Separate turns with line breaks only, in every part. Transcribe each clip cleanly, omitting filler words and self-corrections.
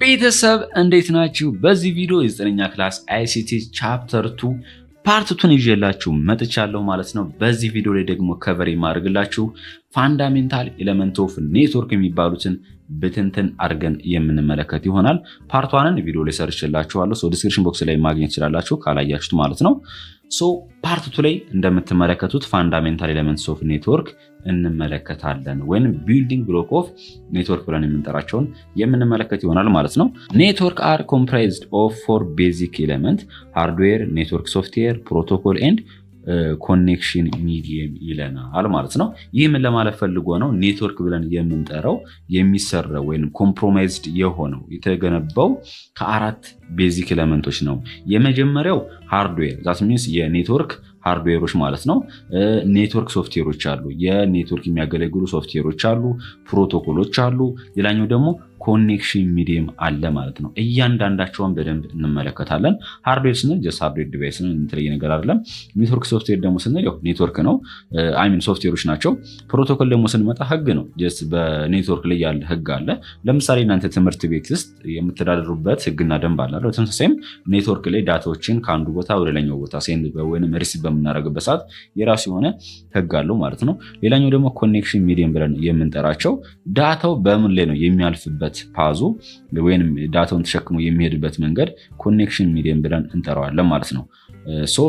ቤተሰብ እንዴት ናችሁ? በዚህ ቪዲዮ የ9ኛ ክላስ ICT ቻፕተር 2 ፓርት 2 ይዤላችሁ መጥቻለሁ ማለት ነው። በዚህ ቪዲዮ ላይ ደግሞ ከቨር የማድርግላችሁ ፋንዳሜንታል ኤሌመንት ኦፍ ኔትወርክ የሚባሉትን በትንትን አድርገን የምንመለከት ይሆናል። ፓርት 1ን ቪዲዮ ላይ ሰርችላችኋለሁ። ዲስክሪፕሽን ቦክስ ላይ ማግኘት ትችላላችሁ ካላያችሁት ማለት ነው። ፓርት 2 ላይ እንደምትመለከቱት ፋንዳሜንታል ኤሌመንትስ ኦፍ ኔትወርክ እንመለከታለን ወይም ቢልዲንግ ብሎክ ኦፍ ኔትወርክ ብለን የምንጠራቸውን የምንመለከት ይሆናል ማለት ነው። ኔትወርክ አር ኮምፕራይዝድ ኦፍ ፎር ቤዚክ ኤሌመንት ሃርድዌር፣ ኔትወርክ ሶፍትዌር፣ ፕሮቶኮል ኤንድ ኮኔክሽን ሚዲየም ይለናል ማለት ነው። ይህ ምን ለማለት ፈልጎ ነው? ኔትወርክ ብለን የምንጠራው የሚሰራው ወይም ኮምፕሮማይዝድ የሆነው የተገነባው ከአራት ቤዚክ ኤሌመንቶች ነው። የመጀመሪያው ሃርድዌር ዛት ሚንስ የኔትወርክ ሃርድዌሮች ማለት ነው። ኔትወርክ ሶፍትዌሮች አሉ፣ የኔትወርክ የሚያገለግሉ ሶፍትዌሮች አሉ፣ ፕሮቶኮሎች አሉ። ሌላኛው ደግሞ ኮኔክሽን ሚዲየም አለ ማለት ነው። እያንዳንዳቸውን በደንብ እንመለከታለን። ሃርድዌር ስንል ጀስት ሃርድዌር ዲቫይስ ነው፣ የተለየ ነገር አይደለም። ኔትወርክ ሶፍትዌር ደግሞ ስንል ያው ኔትወርክ ነው፣ አይ ሚን ሶፍትዌሮች ናቸው። ፕሮቶኮል ደግሞ ስንመጣ ህግ ነው፣ ጀስት በኔትወርክ ላይ ያለ ህግ አለ። ለምሳሌ እናንተ ትምህርት ቤት ውስጥ የምትተዳደሩበት ህግና ደንብ አለ። በተመሳሳይም ኔትወርክ ላይ ዳታዎችን ከአንዱ ቦታ ወደ ሌላኛው ቦታ ሴንድ ወይንም ሪሲቭ በምናደርግበት ሰዓት የራሱ የሆነ ህግ አለው ማለት ነው። ሌላኛው ደግሞ ኮኔክሽን ሚዲየም ብለን የምንጠራቸው ዳታው በምን ላይ ነው የሚያልፍበት ፓዙ ወይንም ዳታውን ተሸክሞ የሚሄድበት መንገድ ኮኔክሽን ሚዲየም ብለን እንጠራዋለን ማለት ነው።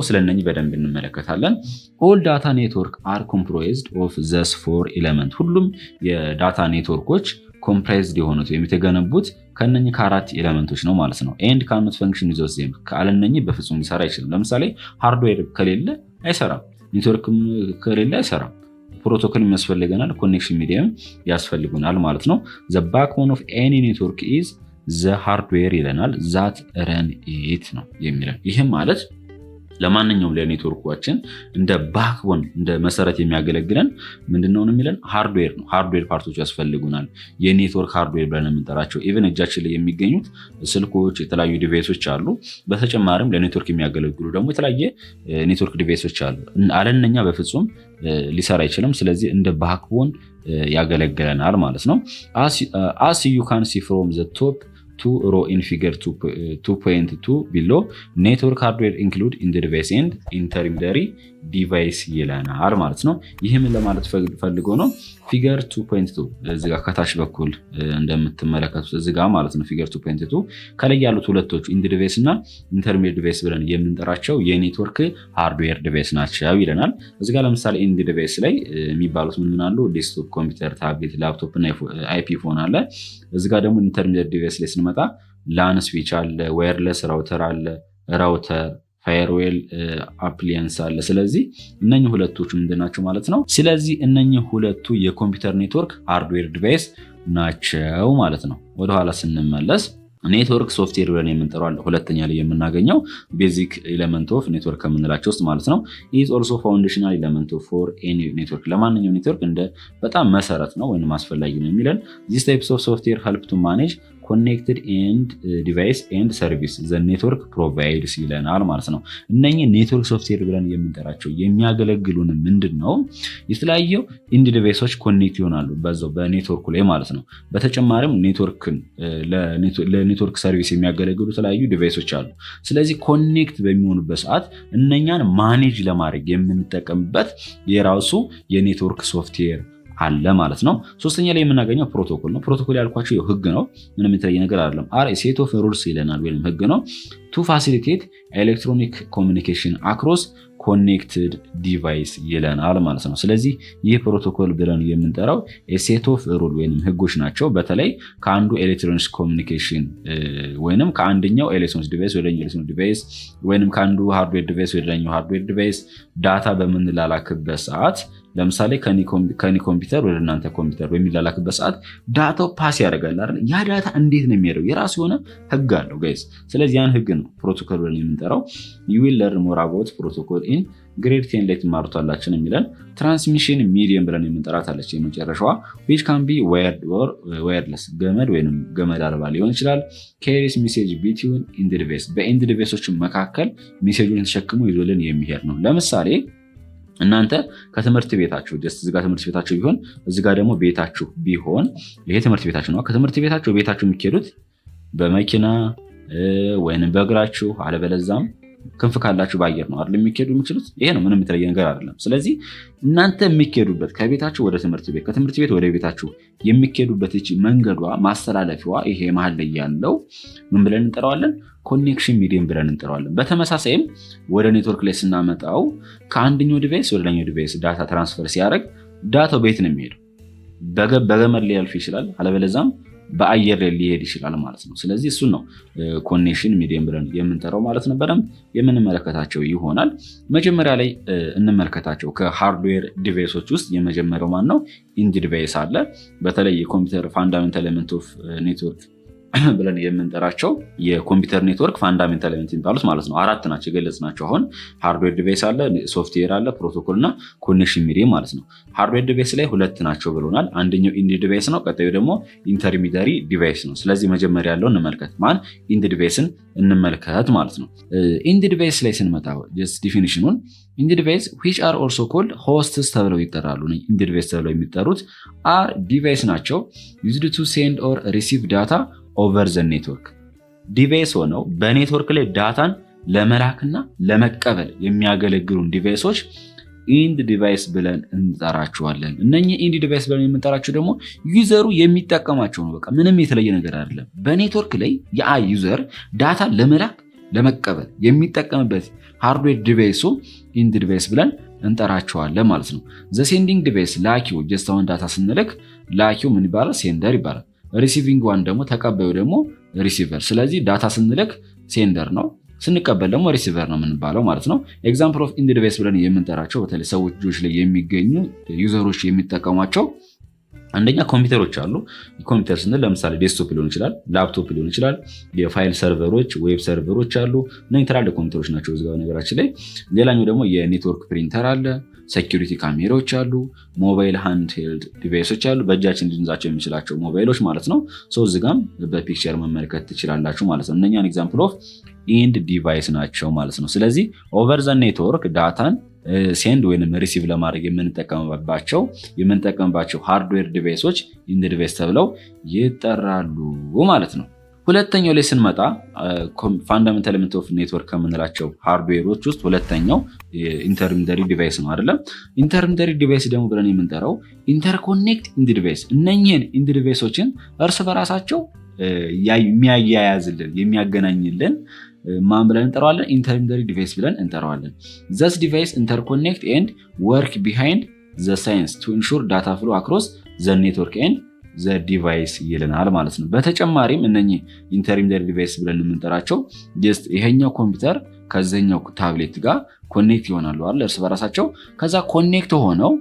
ስለነኚህ በደንብ እንመለከታለን። ኦል ዳታ ኔትወርክ አር ኮምፕራይዝድ ኦፍ ዘስ ፎር ኤሌመንት። ሁሉም የዳታ ኔትወርኮች ኮምፕራይዝድ የሆኑት የተገነቡት ከነኚህ ከአራት ኤሌመንቶች ነው ማለት ነው። ኤንድ ካኖት ፈንክሽን ዊዛውት ዜም፣ ካለነኚህ በፍጹም ሊሰራ አይችልም። ለምሳሌ ሃርድዌር ከሌለ አይሰራም፣ ኔትወርክም ከሌለ አይሰራም። ፕሮቶኮል ያስፈልገናል፣ ኮኔክሽን ሚዲየም ያስፈልጉናል ማለት ነው። ዘ ባክቦን ኦፍ ኤኒ ኔትወርክ ኢዝ ዘ ሃርድዌር ይለናል ዛት ረን ኢት ነው የሚለን። ይህም ማለት ለማንኛውም ለኔትወርኳችን እንደ ባክቦን እንደ መሰረት የሚያገለግለን ምንድነው ነው የሚለን? ሃርድዌር ነው። ሃርድዌር ፓርቶች ያስፈልጉናል። የኔትወርክ ሃርድዌር ብለን የምንጠራቸው ኢቨን እጃችን ላይ የሚገኙት ስልኮች፣ የተለያዩ ዲቫይሶች አሉ። በተጨማሪም ለኔትወርክ የሚያገለግሉ ደግሞ የተለያየ ኔትወርክ ዲቫይሶች አሉ። አለነኛ በፍጹም ሊሰራ አይችልም። ስለዚህ እንደ ባክቦን ያገለግለናል ማለት ነው። as you can see from the top two row in figure 2.2 below, network hardware include in the device and intermediary ዲቫይስ ይለናል ማለት ነው። ይህም ለማለት ፈልጎ ነው ፊገር 2.2 እዚህ ጋር ከታች በኩል እንደምትመለከቱት እዚህ ጋር ማለት ነው። ፊገር 2.2 ከላይ ያሉት ሁለቶቹ ኢንድ ዲቫይስ እና ኢንተርሜዲየት ዲቫይስ ብለን የምንጠራቸው የኔትወርክ ሃርድዌር ዲቫይስ ናቸው ይለናል። እዚህ ጋር ለምሳሌ ኢንድ ዲቫይስ ላይ የሚባሉት ምን አሉ? ዴስክቶፕ ኮምፒውተር፣ ታብሌት፣ ላፕቶፕ እና አይፒ ፎን አለ። እዚህ ጋር ደግሞ ኢንተርሜዲየት ዲቫይስ ላይ ስንመጣ ላን ስዊች አለ፣ ዋየርለስ ራውተር አለ፣ ራውተር ፋየርዌል አፕሊያንስ አለ። ስለዚህ እነኚህ ሁለቶቹ ምንድናቸው ማለት ነው? ስለዚህ እነኚህ ሁለቱ የኮምፒውተር ኔትወርክ ሃርድዌር ዲቫይስ ናቸው ማለት ነው። ወደኋላ ስንመለስ ኔትወርክ ሶፍትዌር ብለን የምንጠራው ሁለተኛ ላይ የምናገኘው ቤዚክ ኤሌመንት ኦፍ ኔትወርክ ከምንላቸው ውስጥ ማለት ነው። ኢዝ ኦልሶ ፋውንዴሽናል ኤሌመንት ፎር ኤኒ ኔትወርክ፣ ለማንኛውም ኔትወርክ እንደ በጣም መሰረት ነው ወይም አስፈላጊ ነው የሚለን። ዚስ ታይፕስ ኦፍ ሶፍትዌር ሄልፕ ቱ ማኔጅ ኮኔክትድ ኤንድ ዲቫይስ ኤንድ ሰርቪስ ዘ ኔትወርክ ፕሮቫይድስ ይለናል ማለት ነው። እነኚህ ኔትወርክ ሶፍትዌር ብለን የምንጠራቸው የሚያገለግሉን ምንድን ነው? የተለያዩ ኢንድ ዲቫይሶች ኮኔክት ይሆናሉ በዛው በኔትወርኩ ላይ ማለት ነው። በተጨማሪም ኔትወርክን ለኔትወርክ ሰርቪስ የሚያገለግሉ የተለያዩ ዲቫይሶች አሉ። ስለዚህ ኮኔክት በሚሆኑበት ሰዓት እነኛን ማኔጅ ለማድረግ የምንጠቀምበት የራሱ የኔትወርክ ሶፍትዌር አለ ማለት ነው። ሶስተኛ ላይ የምናገኘው ፕሮቶኮል ነው። ፕሮቶኮል ያልኳቸው ህግ ነው፣ ምንም የተለየ ነገር አይደለም። አር ሴት ኦፍ ሩልስ ይለናል ወይም ህግ ነው ቱ ፋሲሊቴት ኤሌክትሮኒክ ኮሚኒኬሽን አክሮስ ኮኔክትድ ዲቫይስ ይለናል ማለት ነው። ስለዚህ ይህ ፕሮቶኮል ብለን የምንጠራው ሴት ኦፍ ሩል ወይም ህጎች ናቸው። በተለይ ከአንዱ ኤሌክትሮኒክስ ኮሚኒኬሽን ወይንም ከአንደኛው ኤሌክትሮኒክስ ዲቫይስ ወደ ሌላኛው ኤሌክትሮኒክስ ዲቫይስ ወይንም ከአንዱ ሃርድዌር ዲቫይስ ወደ ሌላኛው ሃርድዌር ዲቫይስ ዳታ በምንላላክበት ሰዓት ለምሳሌ ከኔ ኮምፒውተር ወደ እናንተ ኮምፒውተር በሚላላክበት ሰዓት ዳታው ፓስ ያደርጋል አይደል? ያ ዳታ እንዴት ነው የሚሄደው? የራሱ የሆነ ህግ አለው ጋይስ። ስለዚህ ያን ህግ ነው ፕሮቶኮል ብለን የምንጠራው። you will learn more about protocol in grade 10 ላይ ትማሩታላችሁ የሚለን። ትራንስሚሽን ሚዲየም ብለን የምንጠራት አለች የመጨረሻዋ which can be wired or wireless፣ ገመድ ወይንም ገመድ አልባ ሊሆን ይችላል። carries message between ኢንድ ዲቫይስ፣ በኢንድ ዲቫይሶች መካከል ሜሴጁን ተሸክሞ ይዞልን የሚሄድ ነው። ለምሳሌ እናንተ ከትምህርት ቤታችሁ እዚጋ ትምህርት ቤታችሁ ቢሆን እዚጋ ደግሞ ቤታችሁ ቢሆን ይሄ ትምህርት ቤታችሁ ነው። ከትምህርት ቤታችሁ ቤታችሁ የሚሄዱት በመኪና ወይንም በእግራችሁ አለበለዛም ክንፍ ካላችሁ በአየር ነው አይደል የሚኬዱ የሚችሉት። ይሄ ነው፣ ምንም የተለየ ነገር አይደለም። ስለዚህ እናንተ የሚኬዱበት ከቤታችሁ ወደ ትምህርት ቤት ከትምህርት ቤት ወደ ቤታችሁ የሚኬዱበት እቺ መንገዷ ማስተላለፊዋ ይሄ መሀል ላይ ያለው ምን ብለን እንጠራዋለን? ኮኔክሽን ሚዲየም ብለን እንጠራዋለን። በተመሳሳይም ወደ ኔትወርክ ላይ ስናመጣው ከአንደኛው ዲቫይስ ወደ ሌላኛው ዲቫይስ ዳታ ትራንስፈር ሲያደርግ ዳታው ቤት ነው የሚሄደው። በገመድ ሊያልፍ ይችላል፣ አለበለዛም በአየር ላይ ሊሄድ ይችላል ማለት ነው። ስለዚህ እሱን ነው ኮኔክሽን ሚዲየም ብለን የምንጠራው ማለት ነው። በደንብ የምንመለከታቸው ይሆናል። መጀመሪያ ላይ እንመለከታቸው። ከሃርድዌር ዲቫይሶች ውስጥ የመጀመሪያው ማን ነው? ኢንድ ዲቫይስ አለ። በተለይ የኮምፒውተር ፋንዳሜንታል ኤሌመንት ኦፍ ኔትወርክ ብለን የምንጠራቸው የኮምፒውተር ኔትወርክ ፋንዳሜንታል ኤሌመንት የሚባሉት ማለት ነው። 4 ናቸው የገለጽናቸው። አሁን ሃርድዌር ዲቫይስ አለ፣ ሶፍትዌር አለ፣ ፕሮቶኮል እና ኮኔክሽን ሚዲየም ማለት ነው። ሃርድዌር ዲቫይስ ላይ 2 ናቸው ብሎናል። አንደኛው ኢንድ ዲቫይስ ነው፣ ቀጣዩ ደግሞ ኢንተርሚዲያሪ ዲቫይስ ነው። ስለዚህ መጀመሪያ ያለው እንመልከት። ማን ኢንድ ዲቫይስን እንመልከት ማለት ነው። ኢንድ ዲቫይስ ላይ ስንመጣ ጀስት ዲፊኒሽኑን ኢንድ ዲቫይስ which are also called hosts ተብለው ይጠራሉ። ኢንድ ዲቫይስ ተብለው የሚጠሩት are ዲቫይስ ናቸው used to send or receive data ኦቨር ዘ ኔትወርክ ዲቫይስ ሆነው በኔትወርክ ላይ ዳታን ለመላክና ለመቀበል የሚያገለግሉን ዲቫይሶች ኢንድ ዲቫይስ ብለን እንጠራቸዋለን። እነኚህ ኢንድ ዲቫይስ ብለን የምንጠራቸው ደግሞ ዩዘሩ የሚጠቀማቸው ነው። በቃ ምንም የተለየ ነገር አይደለም። በኔትወርክ ላይ ያ ዩዘር ዳታ ለመላክ ለመቀበል የሚጠቀምበት ሃርድዌር ዲቫይሱ ኢንድ ዲቫይስ ብለን እንጠራቸዋለን ማለት ነው። ዘ ሴንዲንግ ዲቫይስ ላኪው ጀስት አሁን ዳታ ስንልክ ላኪው ምን ይባላል? ሴንደር ይባላል። ሪሲቪንግ ዋን ደግሞ ተቀባዩ ደግሞ ሪሲቨር። ስለዚህ ዳታ ስንልክ ሴንደር ነው፣ ስንቀበል ደግሞ ሪሲቨር ነው የምንባለው ማለት ነው። ኤግዛምፕል ኦፍ ኢንድ ዲቫይስ ብለን የምንጠራቸው በተለይ ሰዎች ልጆች ላይ የሚገኙ ዩዘሮች የሚጠቀሟቸው አንደኛ ኮምፒውተሮች አሉ። ኮምፒውተር ስንል ለምሳሌ ዴስክቶፕ ሊሆን ይችላል፣ ላፕቶፕ ሊሆን ይችላል፣ የፋይል ሰርቨሮች፣ ዌብ ሰርቨሮች አሉ። እነዚህ ትላልቅ ኮምፒውተሮች ናቸው እዚጋ ነገራችን ላይ። ሌላኛው ደግሞ የኔትወርክ ፕሪንተር አለ፣ ሴኪሪቲ ካሜራዎች አሉ፣ ሞባይል ሃንድ ሄልድ ዲቫይሶች አሉ፣ በእጃችን ልንይዛቸው የሚችላቸው ሞባይሎች ማለት ነው። እዚጋም በፒክቸር መመልከት ትችላላችሁ ማለት ነው። እነኛን ኤግዛምፕል ኦፍ ኢንድ ዲቫይስ ናቸው ማለት ነው። ስለዚህ ኦቨር ዘ ኔትወርክ ዳታን ሴንድ ወይንም ሪሲቭ ለማድረግ የምንጠቀምባቸው ሃርድዌር ዲቫይሶች ኢንድ ዲቫይስ ተብለው ይጠራሉ ማለት ነው። ሁለተኛው ላይ ስንመጣ ፋንዳሜንታል ኤሌመንት ኦፍ ኔትወርክ ከምንላቸው ሃርድዌሮች ውስጥ ሁለተኛው ኢንተርሚዲያሪ ዲቫይስ ነው አይደለም። ኢንተርሚዲያሪ ዲቫይስ ደግሞ ብለን የምንጠራው ኢንተርኮኔክት ኢንድ ዲቫይስ፣ እነኚህን ኢንድ ዲቫይሶችን እርስ በራሳቸው የሚያያዝልን የሚያገናኝልን ማን ብለን እንጠራዋለን? ኢንተርሚዲያሪ ዲቫይስ ብለን እንጠራዋለን። ዘስ ዲቫይስ ኢንተርኮኔክት ኤንድ ወርክ ቢሃይንድ ዘ ሳይንስ ቱ ኢንሹር ዳታ ፍሎ አክሮስ ዘ ኔትወርክ ኤንድ ዘ ዲቫይስ ይለናል ማለት ነው። በተጨማሪም እነኚህ ኢንተርሚዲያሪ ዲቫይስ ብለን የምንጠራቸው ጀስት ይሄኛው ኮምፒውተር ከዚህኛው ታብሌት ጋር ኮኔክት ይሆናሉ አይደል? እርስ በራሳቸው ከዛ ኮኔክት ሆነው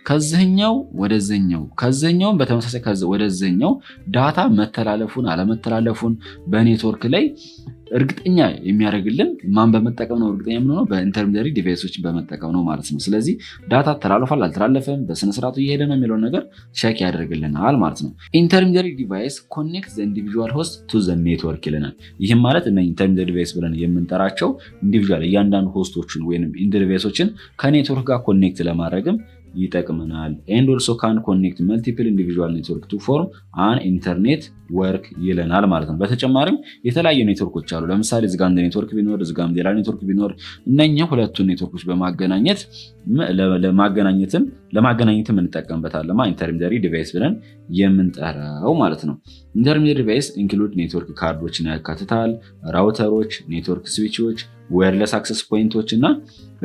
ከዚህኛው ወደዚህኛው ከዚህኛውም በተመሳሳይ ወደዚህኛው ዳታ መተላለፉን አለመተላለፉን በኔትወርክ ላይ እርግጠኛ የሚያደርግልን ማን በመጠቀም ነው? እርግጠኛ የምንሆነው በኢንተርሚዲያሪ ዲቫይሶች በመጠቀም ነው ማለት ነው። ስለዚህ ዳታ ተላልፏል አልተላለፈም፣ በስነስርዓቱ እየሄደ ነው የሚለውን ነገር ቼክ ያደርግልናል ማለት ነው። ኢንተርሚዲያሪ ዲቫይስ ኮኔክት ዘ ኢንዲቪጁዋል ሆስት ቱ ዘ ኔትወርክ ይለናል። ይህም ማለት እነ ኢንተርሚዲያሪ ዲቫይስ ብለን የምንጠራቸው ኢንዲቪጁዋል እያንዳንዱ ሆስቶችን ወይም ኢንድ ዲቫይሶችን ከኔትወርክ ጋር ኮኔክት ለማድረግም ይጠቅመናል። ኤንድ ኦልሶ ካን ኮኔክት መልቲፕል ኢንዲቪጁዋል ኔትወርክ ቱ ፎርም አን ኢንተርኔት ወርክ ይለናል ማለት ነው። በተጨማሪም የተለያዩ ኔትወርኮች አሉ። ለምሳሌ እዚጋ አንድ ኔትወርክ ቢኖር እዚጋም ሌላ ኔትወርክ ቢኖር እነኛ ሁለቱን ኔትወርኮች በማገናኘት ለማገናኘትም እንጠቀምበታለን። ኢንተርሚዲያሪ ዲቫይስ ብለን የምንጠራው ማለት ነው። ኢንተርሚዲያሪ ዲቫይስ ኢንክሉድ ኔትወርክ ካርዶችን ያካትታል፣ ራውተሮች፣ ኔትወርክ ስዊቾች፣ ዋየርለስ አክሰስ ፖይንቶች እና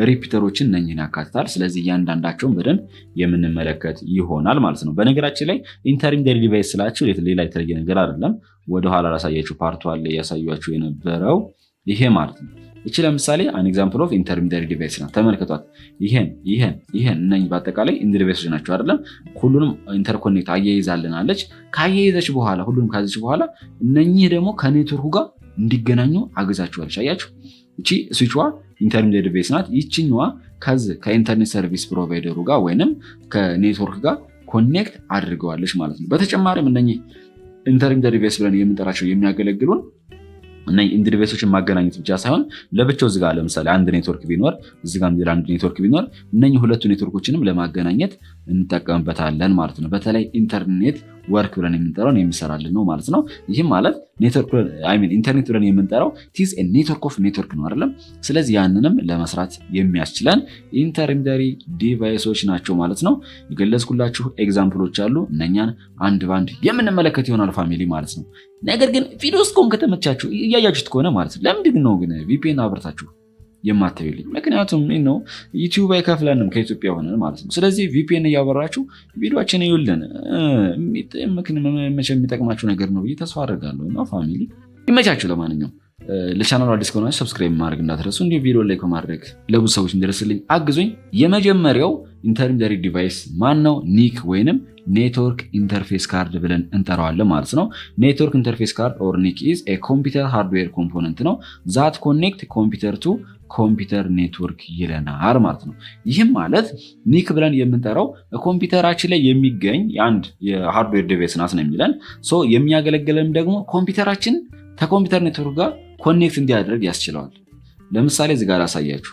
ሪፒተሮችን እነኝህን ያካትታል። ስለዚህ እያንዳንዳቸውን በደንብ የምንመለከት ይሆናል ማለት ነው። በነገራችን ላይ ኢንተርሚዲያሪ ዲቫይስ ስላችሁ ሌላ የተለየ ነገር አይደለም። ወደኋላ ላሳያችሁ ፓርቷ ላይ ያሳያችሁ የነበረው ይሄ ማለት ነው። እቺ ለምሳሌ አን ኤግዛምፕል ኦፍ ኢንተርሚዲያሪ ዲቫይስ ናት። ተመልከቷት። ይሄን እነኝህ በአጠቃላይ ኢንድ ዲቫይሶች ናቸው አይደለም። ሁሉንም ኢንተርኮኔክት አያይዛልናለች። ካያይዘች በኋላ ሁሉንም ካዘች በኋላ እነኝህ ደግሞ ከኔትወርኩ ጋር እንዲገናኙ አግዛችኋለች። አያችሁ፣ እቺ ስዊችዋ ኢንተርሚዲያሪ ዲቫይስ ናት። ይችኛዋ ከኢንተርኔት ሰርቪስ ፕሮቫይደሩ ጋር ወይንም ከኔትወርክ ጋር ኮኔክት አድርገዋለች ማለት ነው። በተጨማሪም እነኚህ ኢንተርሚዲያሪ ዲቫይስ ብለን የምንጠራቸው የሚያገለግሉን እነኚህ ኢንድ ዲቫይሶችን ማገናኘት ብቻ ሳይሆን ለብቻው እዚጋ ለምሳሌ አንድ ኔትወርክ ቢኖር እዚጋም ሌላ አንድ ኔትወርክ ቢኖር እነኚህ ሁለቱ ኔትወርኮችንም ለማገናኘት እንጠቀምበታለን ማለት ነው። በተለይ ኢንተርኔት ወርክ ብለን የምንጠራው የሚሰራልን ነው ማለት ነው። ይህም ማለት ኔትወርክ ኢንተርኔት ብለን የምንጠራው ቲዝ ኔትወርክ ኦፍ ኔትወርክ ነው አይደለም። ስለዚህ ያንንም ለመስራት የሚያስችለን ኢንተርሚዲየሪ ዲቫይሶች ናቸው ማለት ነው። የገለጽኩላችሁ ኤግዛምፕሎች አሉ። እነኛን አንድ ባንድ የምንመለከት ይሆናል ፋሚሊ ማለት ነው። ነገር ግን ቪዲዮ እስካሁን ከተመቻችሁ እያያችሁት ከሆነ ማለት ነው ለምንድን ነው ግን ቪፒኤን አብርታችሁ የማታዩልኝ? ምክንያቱም ነው ዩቲዩብ አይከፍለንም ከኢትዮጵያ ሆነን ማለት ነው። ስለዚህ ቪፒኤን እያበራችሁ ቪዲዮችን ይውልን የሚጠቅማችሁ ነገር ነው ብዬ ተስፋ አደርጋለሁ። እና ፋሚሊ ይመቻችሁ። ለማንኛውም ለቻናሉ አዲስ ከሆናችሁ ሰብስክራይብ ማድረግ እንዳትረሱ፣ እንዲሁም ቪዲዮ ላይ ከማድረግ ለብዙ ሰዎች እንዲደርስልኝ አግዙኝ። የመጀመሪያው ኢንተርሚዲየሪ ዲቫይስ ማን ነው? ኒክ ወይንም ኔትወርክ ኢንተርፌስ ካርድ ብለን እንጠራዋለን ማለት ነው። ኔትወርክ ኢንተርፌስ ካርድ ኦር ኒክ ኢዝ ኤ ኮምፒውተር ሃርድዌር ኮምፖነንት ነው ዛት ኮኔክት ኮምፒውተር ቱ ኮምፒውተር ኔትወርክ ይለናል ማለት ነው። ይህም ማለት ኒክ ብለን የምንጠራው ኮምፒውተራችን ላይ የሚገኝ የአንድ የሃርድዌር ዲቫይስ ናት ነው የሚለን። የሚያገለግለን ደግሞ ኮምፒውተራችን ከኮምፒውተር ኔትወርክ ጋር ኮኔክት እንዲያደርግ ያስችለዋል። ለምሳሌ እዚህ ጋር አሳያችሁ።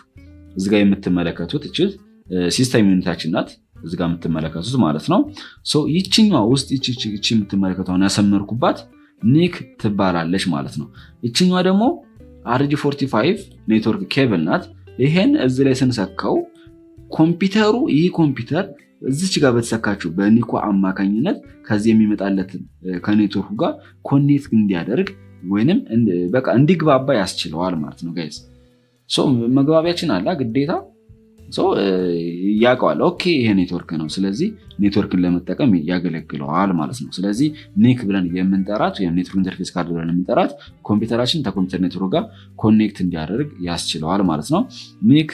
እዚህ ጋር የምትመለከቱት እችል ሲስተም ዩኒታችን ናት። እዚህ ጋር የምትመለከቱት ማለት ነው። ይችኛዋ ውስጥ ይቺ የምትመለከተውን ያሰመርኩባት ኒክ ትባላለች ማለት ነው። ይችኛዋ ደግሞ RG45 ኔትወርክ ኬብል ናት። ይሄን እዚህ ላይ ስንሰካው ኮምፒውተሩ ይህ ኮምፒውተር እዚች ጋር በተሰካችው በኒኮ አማካኝነት ከዚህ የሚመጣለትን ከኔትወርኩ ጋር ኮኔክት እንዲያደርግ ወይንም በቃ እንዲግባባ ያስችለዋል ማለት ነው ጋይስ። መግባቢያችን አለ ግዴታ ያውቀዋል። ኦኬ ይሄ ኔትወርክ ነው፣ ስለዚህ ኔትወርክን ለመጠቀም ያገለግለዋል ማለት ነው። ስለዚህ ኒክ ብለን የምንጠራት ወይም ኔትወርክ ኢንተርፌስ ካርድ ብለን የምንጠራት ኮምፒውተራችን ከኮምፒውተር ኔትወርክ ጋር ኮኔክት እንዲያደርግ ያስችለዋል ማለት ነው። ኒክ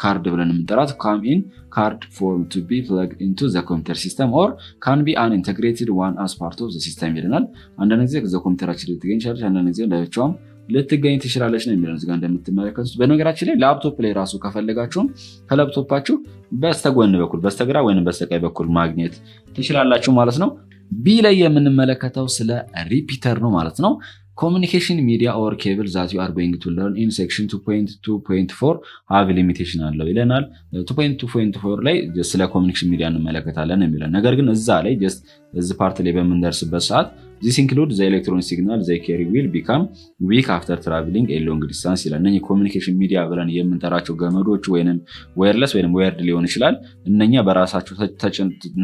ካርድ ብለን የምንጠራት ካም ኢን ካርድ ፎርም ቱ ቢ ፕለግድ ኢንቱ ዘ ኮምፒውተር ሲስተም ኦር ካን ቢ አን ኢንተግሬትድ ዋን አስ ፓርት ኦፍ ዘ ሲስተም ይለናል። አንዳንድ ጊዜ ከዛ ኮምፒውተራችን ልትገኝ ይችላለች፣ አንዳንድ ጊዜ ለብቻዋም ልትገኝ ትችላለች ነው የሚለው እዚጋ እንደምትመለከቱት። በነገራችን ላይ ላፕቶፕ ላይ ራሱ ከፈለጋችሁም ከላፕቶፓችሁ በስተጎን በኩል በስተግራ ወይም በስተቀኝ በኩል ማግኘት ትችላላችሁ ማለት ነው። ቢ ላይ የምንመለከተው ስለ ሪፒተር ነው ማለት ነው። ኮሚኒኬሽን ሚዲያ ኦር ኬብል ዛት ዩ አር ጎይንግ ቱ ለርን ኢን ሴክሽን 2.2.4 ሃቭ ሊሚቴሽን አለው ይለናል። 2.2.4 ላይ ስለ ኮሚኒኬሽን ሚዲያ እንመለከታለን የሚለን ነገር ግን እዛ ላይ ጀስት እዚህ ፓርት ላይ በምንደርስበት ሰዓት this include the electronic signal they carry will become weak after traveling a long distance ይላል። እነኚህ ኮሚኒኬሽን ሚዲያ ብለን የምንጠራቸው ገመዶች ወይንም ዋየርለስ ወይንም ዋየርድ ሊሆን ይችላል። እነኛ በራሳቸው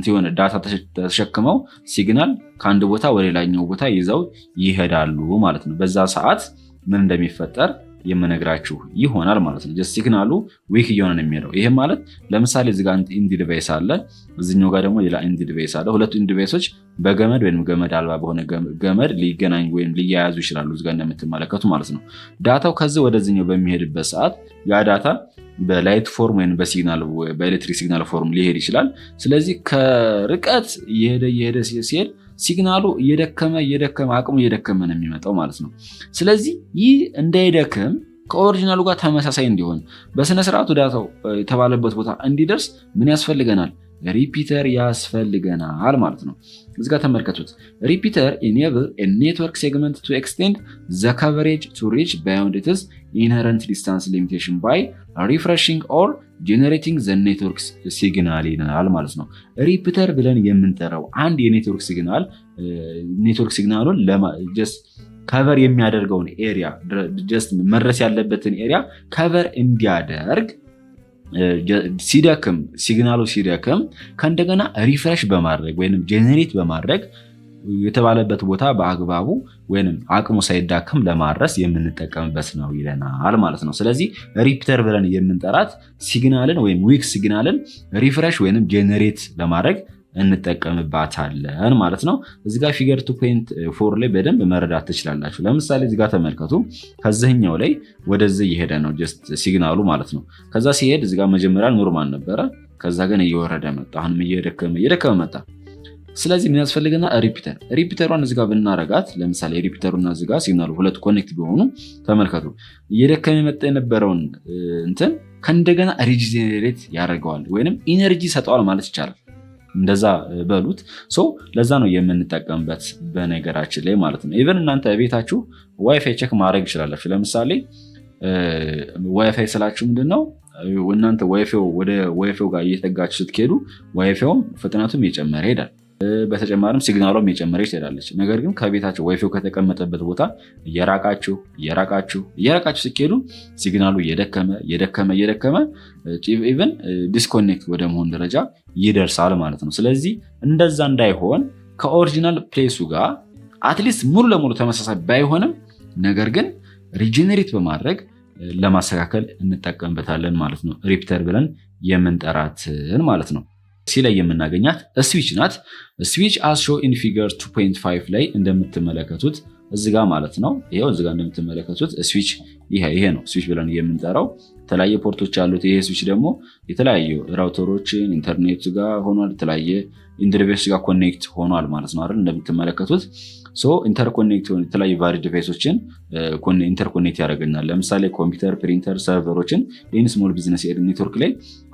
የሆነ ዳታ ተሸክመው ሲግናል ከአንድ ቦታ ወደ ሌላኛው ቦታ ይዘው ይሄዳሉ ማለት ነው። በዛ ሰዓት ምን እንደሚፈጠር የምነግራችሁ ይሆናል ማለት ነው። ጀስት ሲግናሉ ዊክ እየሆነ ነው የሚሄደው። ይሄም ማለት ለምሳሌ እዚህ ጋር ኢንዲ ዲቫይስ አለ፣ እዚህኛው ጋር ደግሞ ሌላ ኢንዲ ዲቫይስ አለ። ሁለቱ ኢንዲ ዲቫይሶች በገመድ ወይም ገመድ አልባ በሆነ ገመድ ሊገናኙ ወይም ሊያያዙ ይችላሉ እዚህ ጋር እንደምትመለከቱ ማለት ነው። ዳታው ከዚህ ወደዚህኛው በሚሄድበት ሰዓት ያ ዳታ በላይት ፎርም ወይም በሲግናል በኤሌክትሪክ ሲግናል ፎርም ሊሄድ ይችላል። ስለዚህ ከርቀት እየሄደ ሲሄድ ሲግናሉ እየደከመ አቅሙ እየደከመ ነው የሚመጣው ማለት ነው። ስለዚህ ይህ እንዳይደክም ከኦሪጂናሉ ጋር ተመሳሳይ እንዲሆን በስነስርዓቱ ዳታው የተባለበት ቦታ እንዲደርስ ምን ያስፈልገናል? ሪፒተር ያስፈልገናል ማለት ነው። እዚህ ጋር ተመልከቱት። ሪፒተር ኢኔብል ኤ ኔትወርክ ሴግመንት ቱ ኤክስቴንድ ዘ ከቨሬጅ ቱ ሪች ባዮንድ ኢትስ ኢንሄረንት ዲስታንስ ሊሚቴሽን ባይ ሪፍሬሽንግ ኦር ጄኔሬቲንግ ዘ ኔትወርክ ሲግናል ይለናል ማለት ነው። ሪፒተር ብለን የምንጠራው አንድ የኔትወርክ ሲግናል ኔትወርክ ሲግናሉን ጀስት ከቨር የሚያደርገውን ኤሪያ ጀስት መድረስ ያለበትን ኤሪያ ከቨር እንዲያደርግ ሲግናሉ ሲደክም ከእንደገና ሪፍሬሽ በማድረግ ወይም ጄኔሬት በማድረግ የተባለበት ቦታ በአግባቡ ወይም አቅሙ ሳይዳክም ለማድረስ የምንጠቀምበት ነው ይለናል ማለት ነው። ስለዚህ ሪፒተር ብለን የምንጠራት ሲግናልን ወይም ዊክ ሲግናልን ሪፍሬሽ ወይም ጄኔሬት ለማድረግ እንጠቀምባታለን ማለት ነው። እዚህ ጋር ፊገር 2.4 ላይ በደንብ መረዳት ትችላላችሁ። ለምሳሌ እዚህ ጋር ተመልከቱ። ከዚህኛው ላይ ወደዚህ እየሄደ ነው ጀስት ሲግናሉ ማለት ነው። ከዛ ሲሄድ እዚህ ጋር መጀመሪያ ኖርማል ነበረ፣ ከዛ ግን እየወረደ መጣ፣ አሁንም እየደከመ መጣ። ስለዚህ ምን ያስፈልገና ሪፒተሯን እዚህ ጋር ብናረጋት፣ ለምሳሌ ሪፒተሩና እዚህ ጋር ሲግናሉ ሁለቱ ኮኔክት ቢሆኑ ተመልከቱ፣ እየደከመ መጣ የነበረውን እንትን ከእንደገና ሪጀነሬት ያደርገዋል ወይንም ኢነርጂ ሰጠዋል ማለት ይቻላል። እንደዛ በሉት። ለዛ ነው የምንጠቀምበት በነገራችን ላይ ማለት ነው። ኢቨን እናንተ ቤታችሁ ዋይፋይ ቼክ ማድረግ ይችላላችሁ። ለምሳሌ ዋይፋይ ስላችሁ ምንድነው እናንተ ወደ ዋይፋው ጋር እየተጠጋችሁ ስትሄዱ ዋይፋውም ፍጥነቱም እየጨመረ ይሄዳል። በተጨማሪም ሲግናሏም እየጨመረ ይችላለች። ነገር ግን ከቤታቸው ዋይፋይ ከተቀመጠበት ቦታ እየራቃችሁ ሲኬዱ ሲግናሉ እየደከመ ኢቨን ዲስኮኔክት ወደ መሆን ደረጃ ይደርሳል ማለት ነው። ስለዚህ እንደዛ እንዳይሆን ከኦሪጂናል ፕሌሱ ጋር አትሊስት ሙሉ ለሙሉ ተመሳሳይ ባይሆንም ነገር ግን ሪጀነሬት በማድረግ ለማስተካከል እንጠቀምበታለን ማለት ነው። ሪፕተር ብለን የምንጠራትን ማለት ነው። ሲ ላይ የምናገኛት ስዊች ናት። ስዊች አስ ሾው ኢን ፊገር 2.5 ላይ እንደምትመለከቱት እዚጋ ማለት ነው። ይሄው እዚጋ እንደምትመለከቱት ስዊች ይሄ ነው ስዊች ብለን የምንጠራው። የተለያየ ፖርቶች አሉት። ይሄ ስዊች ደግሞ የተለያዩ ራውተሮችን ኢንተርኔት ጋር ሆኗል፣ የተለያየ ኢንተርፌስ ጋር ኮኔክት ሆኗል ማለት ነው አይደል? እንደምትመለከቱት ኢንተርኮኔክት የተለያዩ ቫሪድ ዲቫይሶችን ኢንተርኮኔክት ያደርገናል። ለምሳሌ ኮምፒውተር፣ ፕሪንተር፣ ሰርቨሮችን ይህን ስሞል ቢዝነስ ኔትወርክ ላይ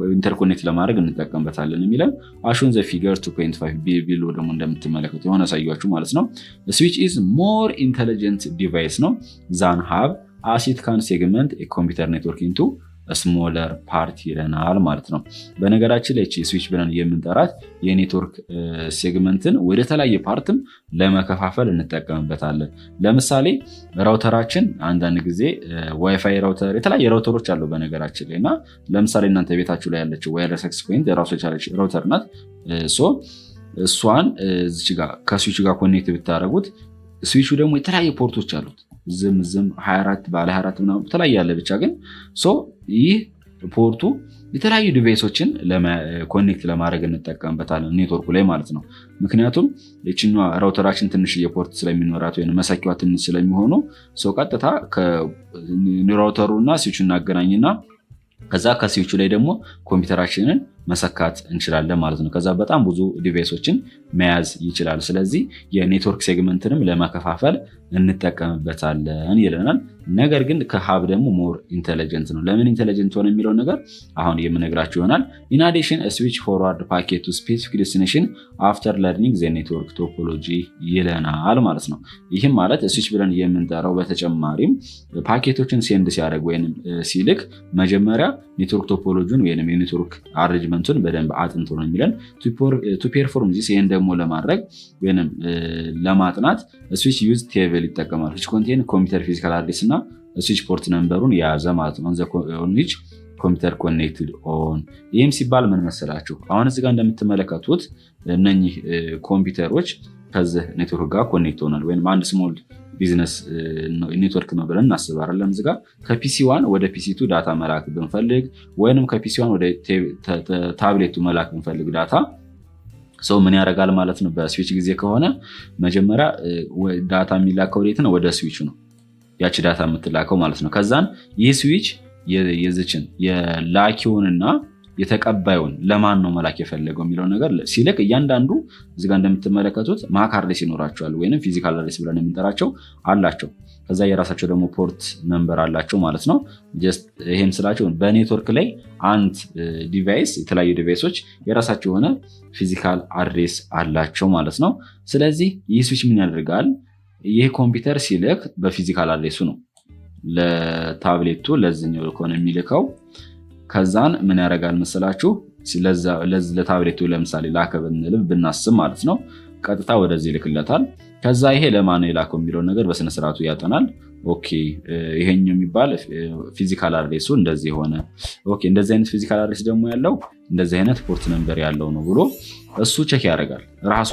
ኢንተርኮኔክት ለማድረግ እንጠቀምበታለን የሚለን አሹን ዘ ፊገር 2.5 ቢሎ ደግሞ እንደምትመለከቱ የሆነ ያሳያችሁ ማለት ነው። ስዊች ኢዝ ሞር ኢንቴሊጀንት ዲቫይስ ነው ዛን ሃብ አስ ኢት ካን ሴግመንት ኮምፒውተር ኔትወርክ ኢንቱ ስሞለር ፓርት ይለናል ማለት ነው። በነገራችን ላይ ስዊች ብለን የምንጠራት የኔትወርክ ሴግመንትን ወደ ተለያየ ፓርትም ለመከፋፈል እንጠቀምበታለን። ለምሳሌ ራውተራችን አንዳንድ ጊዜ ዋይፋይ ራውተር የተለያየ ራውተሮች አሉ በነገራችን ላይ እና ለምሳሌ እናንተ ቤታችሁ ላይ ያለችው ዋይርለስ አክሰስ ፖይንት ራሱ የቻለች ራውተር ናት። እሷን እዚች ጋር ከስዊቹ ጋር ኮኔክት ብታደረጉት ስዊቹ ደግሞ የተለያየ ፖርቶች አሉት። ዝም 24 ባለ 24 ምናምን የተለያየ ያለ ብቻ ግን ይህ ፖርቱ የተለያዩ ዲቫይሶችን ኮኔክት ለማድረግ እንጠቀምበታለን ኔትወርኩ ላይ ማለት ነው። ምክንያቱም የችኛዋ ራውተራችን ትንሽ የፖርት ስለሚኖራት ወይም መሰኪዋ ትንሽ ስለሚሆኑ ቀጥታ ከራውተሩ እና ስዊቹ እናገናኝና ከዛ ከስዊቹ ላይ ደግሞ ኮምፒውተራችንን መሰካት እንችላለን ማለት ነው። ከዛ በጣም ብዙ ዲቫይሶችን መያዝ ይችላል። ስለዚህ የኔትወርክ ሴግመንትንም ለመከፋፈል እንጠቀምበታለን ይለናል። ነገር ግን ከሀብ ደግሞ ሞር ኢንቴሊጀንት ነው። ለምን ኢንቴሊጀንት ሆነ የሚለውን ነገር አሁን የምነግራችሁ ይሆናል። ኢን አዲሽን ስዊች ፎርዋርድ ፓኬት ቱ ስፔሲፊክ ዴስቲኔሽን አፍተር ለርኒንግ ዘ ኔትወርክ ቶፖሎጂ ይለናል ማለት ነው። ይህም ማለት ስዊች ብለን የምንጠራው በተጨማሪም ፓኬቶችን ሴንድ ሲያደርግ ወይም ሲልክ መጀመሪያ ኔትወርክ ቶፖሎጂን ወይም የኔትወርክ አሬንጅመንቱን በደንብ አጥንቶ ነው የሚለን ቱ ፔርፎርም ዚስ። ይህን ደግሞ ለማድረግ ወይም ለማጥናት ስዊች ዩዝ ቴብል ይጠቀማል። ዊች ኮንቴን ኮምፒውተር ፊዚካል አድሬስ እና ስዊች ፖርት ነምበሩን የያዘ ማለት ነው። ዊች ኮምፒውተር ኮኔክትድ ኦን። ይህም ሲባል ምን መሰላችሁ? አሁን እዚህ ጋር እንደምትመለከቱት እነኚህ ኮምፒውተሮች ከዚህ ኔትወርክ ጋር ኮኔክት ሆናል ወይም አንድ ስሞል ቢዝነስ ኔትወርክ ነው ብለን እናስባለን። እዚህ ጋር ከፒሲ ዋን ወደ ፒሲ2 ዳታ መላክ ብንፈልግ ወይንም ከፒሲ ዋን ወደ ታብሌቱ መላክ ብንፈልግ ዳታ ምን ያደርጋል ማለት ነው። በስዊች ጊዜ ከሆነ መጀመሪያ ዳታ የሚላከው ወዴት ነው? ወደ ስዊቹ ነው ያቺ ዳታ የምትላከው ማለት ነው። ከዛን ይህ ስዊች የዚችን የላኪውንና የተቀባዩን ለማን ነው መላክ የፈለገው የሚለው ነገር ሲልክ እያንዳንዱ እዚጋ እንደምትመለከቱት ማክ አድሬስ ይኖራቸዋል ወይም ፊዚካል አድሬስ ብለን የምንጠራቸው አላቸው። ከዛ የራሳቸው ደግሞ ፖርት ነምበር አላቸው ማለት ነው። ይሄም ስላቸው በኔትወርክ ላይ አንድ ዲቫይስ የተለያዩ ዲቫይሶች የራሳቸው የሆነ ፊዚካል አድሬስ አላቸው ማለት ነው። ስለዚህ ይህ ስዊች ምን ያደርጋል? ይህ ኮምፒውተር ሲልክ በፊዚካል አድሬሱ ነው ለታብሌቱ ለዚህኛው ከሆነ የሚልከው። ከዛን ምን ያደርጋል መሰላችሁ? ለታብሌቱ ለምሳሌ ላከ ብናስብ ማለት ነው ቀጥታ ወደዚህ ይልክለታል። ከዛ ይሄ ለማን የላከው የሚለውን ነገር በስነስርዓቱ ያጠናል። ኦኬ ይሄኛው የሚባል ፊዚካል አድሬሱ እንደዚህ ሆነ፣ ኦኬ እንደዚህ አይነት ፊዚካል አድሬስ ደግሞ ያለው እንደዚህ አይነት ፖርት ነምበር ያለው ነው ብሎ እሱ ቼክ ያደርጋል ራሱ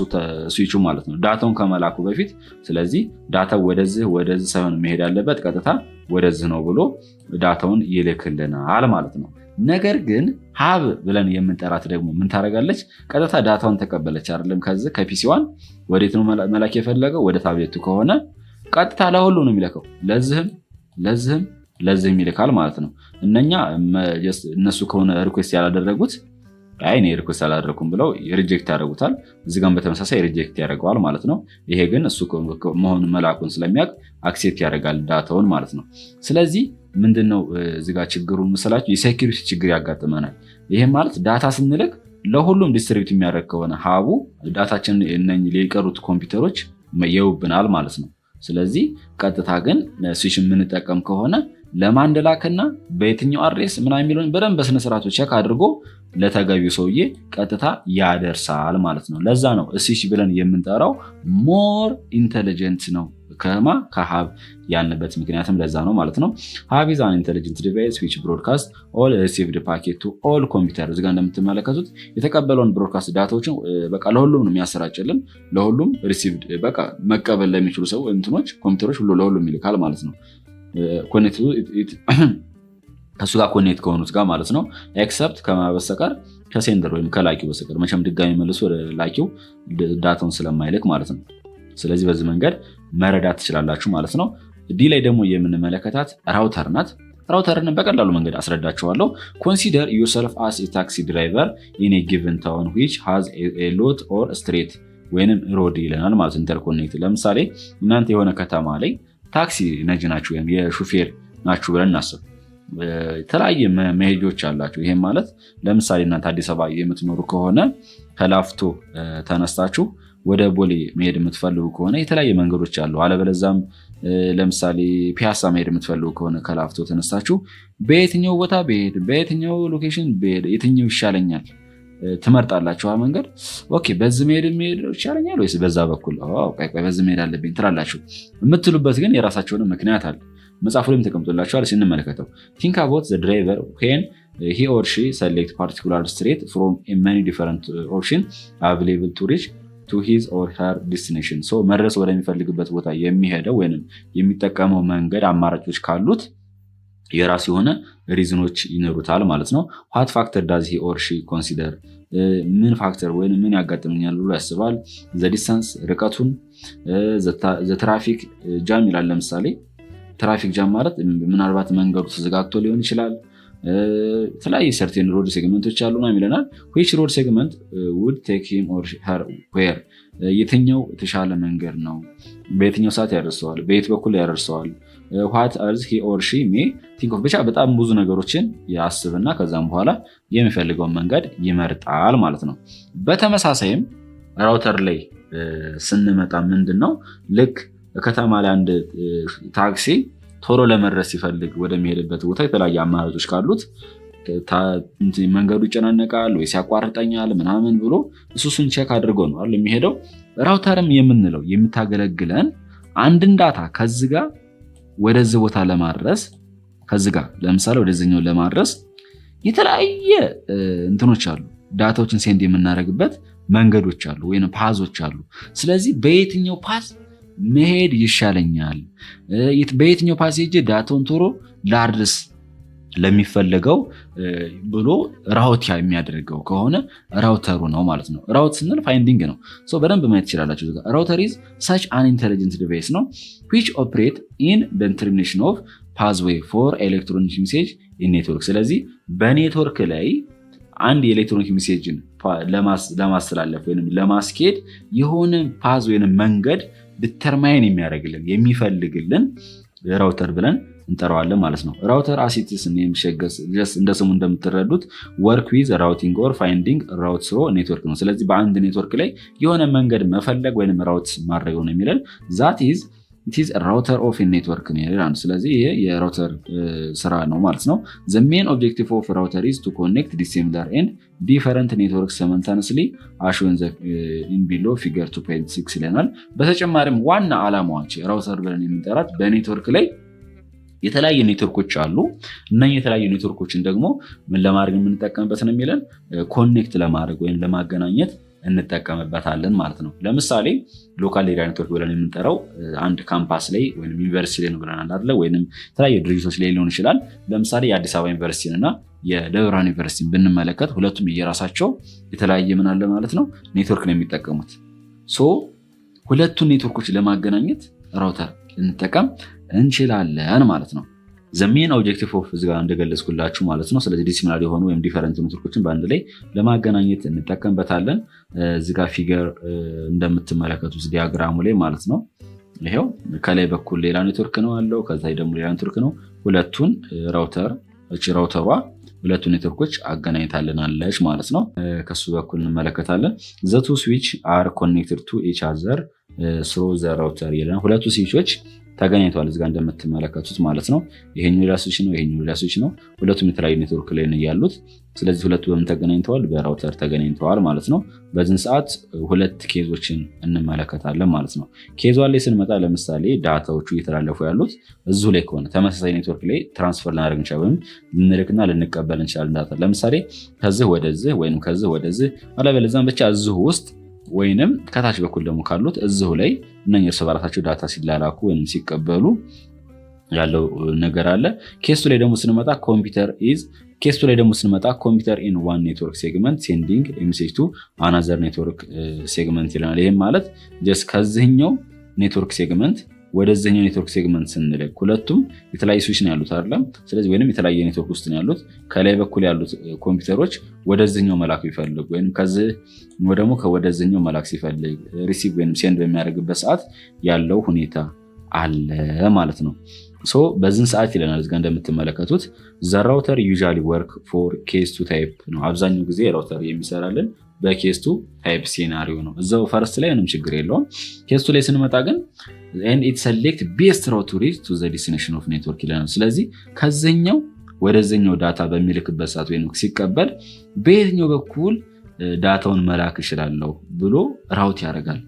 ስዊቹ ማለት ነው ዳታውን ከመላኩ በፊት። ስለዚህ ዳታው ወደዚህ ሳይሆን መሄድ ያለበት ቀጥታ ወደዚህ ነው ብሎ ዳታውን ይልክልናል ማለት ነው። ነገር ግን ሀብ ብለን የምንጠራት ደግሞ ምን ታደርጋለች? ቀጥታ ዳታውን ተቀበለች አይደለም። ከዚህ ከፒሲዋን ወዴት ነው መላክ የፈለገው? ወደ ታብሌቱ ከሆነ ቀጥታ ለሁሉ ነው የሚልከው። ለዚህም ይልካል ማለት ነው። እነሱ ከሆነ ሪኩዌስት ያላደረጉት እኔ ሪኩዌስት አላደረኩም ብለው ሪጀክት ያደርጉታል። እዚህ ጋር በተመሳሳይ ሪጀክት ያደርገዋል ማለት ነው። ይሄ ግን እሱ መሆኑን መላኩን ስለሚያውቅ አክሴፕት ያደርጋል ዳታውን ማለት ነው። ስለዚህ ምንድነው እዚህ ጋር ችግሩ መሰላችሁ? የሴኩሪቲ ችግር ያጋጥመናል። ይሄም ማለት ዳታ ስንልክ ለሁሉም ዲስትሪቢዩት የሚያደርግ ከሆነ ሀቡ ዳታችን የቀሩት ኮምፒውተሮች የውብናል ማለት ነው። ስለዚህ ቀጥታ ግን ስዊች የምንጠቀም ከሆነ ለማን እንደላከና በየትኛው አድሬስ ምናምን የሚለውን በደንብ በስነ ስርዓቱ ቼክ አድርጎ ለተገቢው ሰውዬ ቀጥታ ያደርሳል ማለት ነው። ለዛ ነው እሺ ብለን የምንጠራው ሞር ኢንተሊጀንት ነው ከሀብ ያልንበት ምክንያትም ለዛ ነው ማለት ነው። ሀብ ኢዝ አን ኢንተሊጀንት ዲቫይስ ዊች ብሮድካስት ኦል ሪሲቭድ ፓኬት ቱ ኦል ኮምፒውተር። እዚጋ እንደምትመለከቱት የተቀበለውን ብሮድካስት ዳታዎችን በቃ ለሁሉም ነው የሚያሰራጭልን። ለሁሉም ሪሲቭድ በቃ መቀበል ለሚችሉ ሰው እንትኖች ኮምፒውተሮች ሁሉ ለሁሉም ይልካል ማለት ነው። ከሱ ጋር ኮኔክት ከሆኑት ጋር ማለት ነው። ኤክሰፕት ከማበሰቀር ከሴንደር ወይም ከላኪው በስተቀር መቼም ድጋሚ መልሶ ወደ ላኪው ዳታውን ስለማይልክ ማለት ነው። ስለዚህ በዚህ መንገድ መረዳት ትችላላችሁ ማለት ነው። ዲ ላይ ደግሞ የምንመለከታት ራውተር ናት። ራውተርን በቀላሉ መንገድ አስረዳችኋለሁ። ኮንሲደር ዩርሰልፍ አስ ኤ ታክሲ ድራይቨር ኢን ኤ ጊቨን ታውን ዊች ሃዝ ኤ ሎት ኦር ስትሬት ወይንም ሮድ ይለናል ማለት ኢንተርኮኔክት። ለምሳሌ እናንተ የሆነ ከተማ ላይ ታክሲ ነጂ ናችሁ ወይም የሹፌር ናችሁ ብለን እናስብ። የተለያየ መሄጆች አላችሁ። ይሄም ማለት ለምሳሌ እናንተ አዲስ አበባ የምትኖሩ ከሆነ ከላፍቶ ተነስታችሁ ወደ ቦሌ መሄድ የምትፈልጉ ከሆነ የተለያየ መንገዶች አሉ። አለበለዛም ለምሳሌ ፒያሳ መሄድ የምትፈልጉ ከሆነ ከላፍቶ ተነስታችሁ በየትኛው ቦታ ብሄድ፣ በየትኛው ሎኬሽን ብሄድ የትኛው ይሻለኛል ትመርጣላችሁ። መንገድ ኦኬ፣ በዚህ መሄድ ይሻለኛል ወይስ በዛ በኩል በዚህ መሄድ አለብኝ ትላላችሁ። የምትሉበት ግን የራሳቸውን ምክንያት አለ። መጽሐፉ ላይም ተቀምጦላችኋል። ስንመለከተው ቲንክ አባውት ዘ ድራይቨር ዌን ሂ ኦር ሺ ሰሌክት ፓርቲኩላር ስትሬት ፍሮም ማኒ ዲፈረንት ኦፕሽን አቬሌብል ቱ ሪች ቱ ሂዝ ኦር ሄር ዲስቲኔሽን። መድረስ ወደሚፈልግበት ቦታ የሚሄደው ወይም የሚጠቀመው መንገድ አማራጮች ካሉት የራሱ የሆነ ሪዝኖች ይኖሩታል ማለት ነው። ዋት ፋክተር ዳዝ ሂ ኦር ሺ ኮንሲደር፣ ምን ፋክተር ወይም ምን ያጋጥመኛል ብሎ ያስባል። ዘ ዲስታንስ፣ ርቀቱን፣ ዘ ትራፊክ ጃም ይላል። ለምሳሌ ትራፊክ ጃም ማለት ምናልባት መንገዱ ተዘጋግቶ ሊሆን ይችላል። የተለያዩ ሰርቴን ሮድ ሴግመንቶች አሉና ይለናል። ዊች ሮድ ሴግመንት ውድ ቴክ ሂም ኦር ሄር ዌር፣ የትኛው የተሻለ መንገድ ነው፣ በየትኛው ሰዓት ያደርሰዋል፣ በየት በኩል ያደርሰዋል። ዋት አርዝ ሂ ኦር ሺ ሜ ቲንክ ኦፍ፣ ብቻ በጣም ብዙ ነገሮችን ያስብና ከዛም በኋላ የሚፈልገውን መንገድ ይመርጣል ማለት ነው። በተመሳሳይም ራውተር ላይ ስንመጣ ምንድን ነው ልክ ከተማ ላይ አንድ ታክሲ ቶሎ ለመድረስ ሲፈልግ ወደሚሄድበት ቦታ የተለያዩ አማራጮች ካሉት መንገዱ ይጨናነቃል ወይስ ያቋርጠኛል ምናምን ብሎ እሱን ቼክ አድርጎ ነው አይደል የሚሄደው። ራውተርም የምንለው የምታገለግለን አንድን ዳታ ከዚህ ጋር ወደዚህ ቦታ ለማድረስ ከዚህ ጋር ለምሳሌ ወደዚህኛው ለማድረስ የተለያየ እንትኖች አሉ። ዳታዎችን ሴንድ የምናደርግበት መንገዶች አሉ ወይም ፓዞች አሉ። ስለዚህ በየትኛው ፓዝ መሄድ ይሻለኛል፣ በየትኛው ፓሴጅ ዳታውን ቶሎ ላድርስ ለሚፈለገው ብሎ ራውት የሚያደርገው ከሆነ ራውተሩ ነው ማለት ነው። ራውት ስንል ፋይንዲንግ ነው። በደንብ ማየት ትችላላችሁ። ራውተር ኢዝ ሳች አን ኢንተሊጀንት ዲቫይስ ነው ዊች ኦፕሬት ኢን ዘ ተርሚኔሽን ኦፍ ፓዝዌይ ፎር ኤሌክትሮኒክ ሜሴጅ ኢን ኔትወርክ። ስለዚህ በኔትወርክ ላይ አንድ የኤሌክትሮኒክ ሜሴጅን ለማስተላለፍ ወይም ለማስኬድ የሆነ ፓዝ ወይም መንገድ ዲተርማይን የሚያደርግልን የሚፈልግልን ራውተር ብለን እንጠራዋለን ማለት ነው። ራውተር አሲቲስ እንደ ስሙ እንደምትረዱት ወርክ ዊዝ ራውቲንግ ኦር ፋይንዲንግ ራውት ስሮ ኔትወርክ ነው። ስለዚህ በአንድ ኔትወርክ ላይ የሆነ መንገድ መፈለግ ወይም ራውት ማድረግ ነው የሚለን ዛት ኢዝ ኢት ኢዝ ራውተር ኦፍ ኔትወርክ ነው ይላል። ስለዚህ ይሄ የራውተር ስራ ነው ማለት ነው። ዘ ሜን ኦብጀክቲቭ ኦፍ ራውተር ኢዝ ቱ ኮኔክት ዲሲሚላር ኤንድ ዲፈረንት ኔትወርክ ሰመንታነስሊ አሾን ዘ ኢን ቢሎ ፊገር 2.6 ይለናል። በተጨማሪም ዋና ዓላማዎች ራውተር ብለን የምንጠራት በኔትወርክ ላይ የተለያዩ ኔትወርኮች አሉ። እነኚህ የተለያዩ ኔትወርኮችን ደግሞ ምን ለማድረግ የምንጠቀምበት ነው የሚለን ኮኔክት ለማድረግ ወይም ለማገናኘት እንጠቀምበታለን ማለት ነው። ለምሳሌ ሎካል ኤሪያ ኔትወርክ ብለን የምንጠራው አንድ ካምፓስ ላይ ወይም ዩኒቨርሲቲ ላይ ነው ብለናል አይደለ? ወይም የተለያዩ ድርጅቶች ላይ ሊሆን ይችላል። ለምሳሌ የአዲስ አበባ ዩኒቨርሲቲን እና የደብረ ብርሃን ዩኒቨርሲቲን ብንመለከት ሁለቱም የራሳቸው የተለያየ ምን አለ ማለት ነው ኔትወርክ ነው የሚጠቀሙት። ሁለቱን ኔትወርኮች ለማገናኘት ራውተር ልንጠቀም እንችላለን ማለት ነው። ዘሜን ኦብጀክቲቭ ኦፍ እዚጋ እንደገለጽኩላችሁ ማለት ነው። ስለዚህ ዲሲሚላር የሆኑ ወይም ዲፈረንት ኔትወርኮችን በአንድ ላይ ለማገናኘት እንጠቀምበታለን። እዚጋ ፊገር እንደምትመለከቱት ዲያግራሙ ላይ ማለት ነው። ይሄው ከላይ በኩል ሌላ ኔትወርክ ነው አለው፣ ከዛ ደግሞ ሌላ ኔትወርክ ነው። ሁለቱን ራውተሯ ሁለቱን ኔትወርኮች አገናኝታልናለች ማለት ነው። ከሱ በኩል እንመለከታለን። ዘ ቱ ስዊች አር ኮኔክትድ ቱ ኢች አዘር ስሩ ዘ ራውተር ይለናል። ሁለቱ ስዊቾች ተገናኝተዋል እዚህ ጋር እንደምትመለከቱት ማለት ነው። ይሄኛው ሌላ ስዊች ነው፣ ይሄኛው ሌላ ስዊች ነው። ሁለቱም የተለያዩ ኔትወርክ ላይ ነው ያሉት። ስለዚህ ሁለቱ በምን ተገናኝተዋል? በራውተር ተገናኝተዋል ማለት ነው። በዚህን ሰዓት ሁለት ኬዞችን እንመለከታለን ማለት ነው። ኬዟ ላይ ስንመጣ ለምሳሌ ዳታዎቹ እየተላለፉ ያሉት እዚሁ ላይ ከሆነ ተመሳሳይ ኔትወርክ ላይ ትራንስፈር ልናደርግ እንችላለን፣ ወይም ልንልክና ልንቀበል እንችላለን ዳታ። ለምሳሌ ከዚህ ወደዚህ ወይም ከዚህ ወደዚህ አለበለዚያም ብቻ እዚሁ ውስጥ ወይንም ከታች በኩል ደግሞ ካሉት እዚሁ ላይ እነኚህ እርስ በራሳቸው ዳታ ሲላላኩ ወይም ሲቀበሉ ያለው ነገር አለ። ኬሱ ላይ ደግሞ ስንመጣ ኮምፒውተር ኢን ዋን ኔትወርክ ሴግመንት ሴንዲንግ ሜሴጅ ቱ አናዘር ኔትወርክ ሴግመንት ይለናል። ይህም ማለት ጀስት ከዚህኛው ኔትወርክ ሴግመንት ወደዚህኛው ኔትወርክ ሴግመንት ስንልክ ሁለቱም የተለያዩ ስዊች ነው ያሉት አይደለም። ስለዚህ ወይንም የተለያየ ኔትወርክ ውስጥ ነው ያሉት። ከላይ በኩል ያሉት ኮምፒውተሮች ወደዚህኛው መላክ ቢፈልግ ወይንም ከዚህ ደግሞ ወደዚህኛው መላክ ሲፈልግ ሪሲቭ ወይንም ሴንድ በሚያደርግበት ሰዓት ያለው ሁኔታ አለ ማለት ነው። በዚህን ሰዓት ይለናል እዚጋ እንደምትመለከቱት ዘ ራውተር ዩዥዋሊ ወርክ ፎር ኬስ ቱ ታይፕ ነው። አብዛኛው ጊዜ ራውተር የሚሰራልን በኬስ ቱ ታይፕ ሲናሪዮ ነው። እዛው ፈርስት ላይ ምንም ችግር የለውም። ኬስ ቱ ላይ ስንመጣ ግን and it select best route to reach to the destination of network ይለናል። ስለዚህ ከዚህኛው ወደዚህኛው ዳታ በሚልክበት ሰዓት ወይም ሲቀበል በየትኛው በኩል ዳታውን መላክ ይችላል ብሎ ራውት ያደርጋል።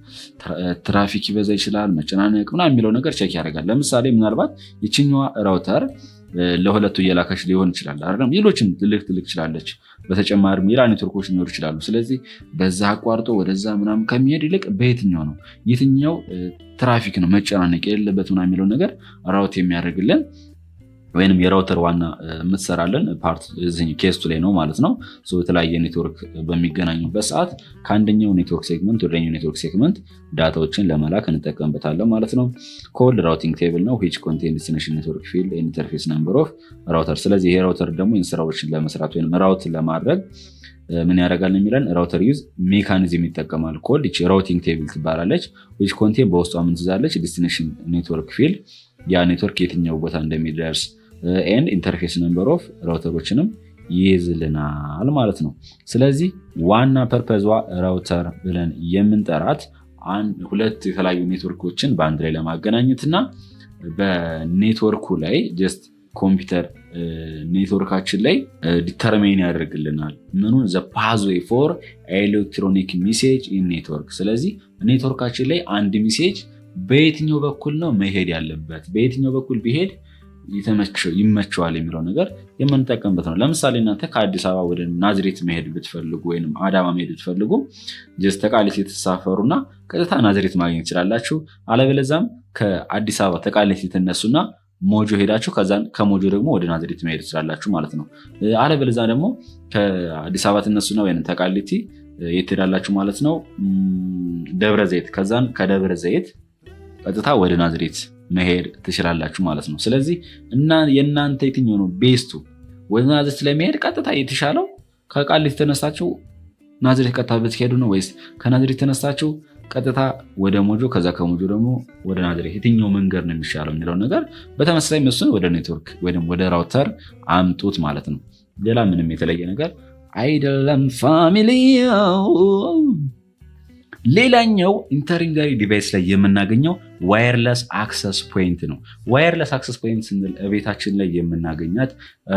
ትራፊክ ይበዛ ይችላል፣ መጨናነቅ ምናምን የሚለው ነገር ቼክ ያደርጋል። ለምሳሌ ምናልባት ይችኛዋ ራውተር ለሁለቱ እየላከች ሊሆን ይችላል አይደለም። ሌሎችም ትልቅ ይችላለች። በተጨማሪም ሌላ ኔትወርኮች ሊኖሩ ይችላሉ። ስለዚህ በዛ አቋርጦ ወደዛ ምናምን ከሚሄድ ይልቅ በየትኛው ነው የትኛው ትራፊክ ነው መጨናነቅ የሌለበት ምናምን የሚለው ነገር ራውት የሚያደርግልን ወይንም የራውተር ዋና የምትሰራለን ፓርት ኬስቱ ላይ ነው ማለት ነው። የተለያየ ኔትወርክ በሚገናኙበት ሰዓት ከአንደኛው ኔትወርክ ሴግመንት ወደኛው ኔትወርክ ሴግመንት ዳታዎችን ለመላክ እንጠቀምበታለን ማለት ነው። ኮድ ራውቲንግ ቴብል ነው which contain destination network field and interface number of router። ስለዚህ ይሄ ራውተር ደግሞ ስራዎችን ለመስራት ወይም ራውት ለማድረግ ምን ያደርጋል የሚለን ራውተር ዩዝ ሜካኒዝም ይጠቀማል። ኮድ እቺ ራውቲንግ ቴብል ትባላለች። which contain በውስጧ ምን ትይዛለች? destination network field ያ ኔትወርክ የትኛው ቦታ እንደሚደርስ ኤንድ ኢንተርፌስ ነምበር ኦፍ ራውተሮችንም ይይዝልናል ማለት ነው። ስለዚህ ዋና ፐርፐዟ ራውተር ብለን የምንጠራት ሁለት የተለያዩ ኔትወርኮችን በአንድ ላይ ለማገናኘት እና በኔትወርኩ ላይ ጀስት ኮምፒውተር ኔትወርካችን ላይ ዲተርሚን ያደርግልናል ምኑን ዘ ፓዝዌይ ፎር ኤሌክትሮኒክ ሜሴጅ ኢን ኔትወርክ። ስለዚህ ኔትወርካችን ላይ አንድ ሜሴጅ በየትኛው በኩል ነው መሄድ ያለበት፣ በየትኛው በኩል ቢሄድ ይመቸዋል የሚለው ነገር የምንጠቀምበት ነው። ለምሳሌ እናንተ ከአዲስ አበባ ወደ ናዝሬት መሄድ ብትፈልጉ ወይም አዳማ መሄድ ብትፈልጉ ጀስት ተቃሊቲ የተሳፈሩና ቀጥታ ናዝሬት ማግኘት ትችላላችሁ። አለበለዚያም ከአዲስ አበባ ተቃሊቲ ትነሱና ሞጆ ሄዳችሁ ከዛን ከሞጆ ደግሞ ወደ ናዝሬት መሄድ ትችላላችሁ ማለት ነው። አለበለዚያ ደግሞ ከአዲስ አበባ ትነሱና ወይም ተቃሊቲ የት ሄዳላችሁ ማለት ነው? ደብረ ዘይት። ከዛን ከደብረ ዘይት ቀጥታ ወደ ናዝሬት መሄድ ትችላላችሁ ማለት ነው። ስለዚህ የእናንተ የትኛው ነው ቤስቱ? ወደ ናዝሬት ለመሄድ ቀጥታ የተሻለው ከቃሊቲ ተነሳችሁ ናዝሬት ቀጥታ ብትሄዱ ነው ወይስ ከናዝሬት ተነሳችሁ ቀጥታ ወደ ሞጆ ከዛ ከሞጆ ደግሞ ወደ ናዝሬት የትኛው መንገድ ነው የሚሻለው የሚለው ነገር በተመሳሳይ መስሎኝ ወደ ኔትወርክ ወይም ወደ ራውተር አምጡት ማለት ነው። ሌላ ምንም የተለየ ነገር አይደለም ፋሚሊ። ሌላኛው ኢንተርሚዲየሪ ዲቫይስ ላይ የምናገኘው ዋየርለስ አክሰስ ፖይንት ነው። ዋየርለስ አክሰስ ፖይንት ስንል ቤታችን ላይ የምናገኛት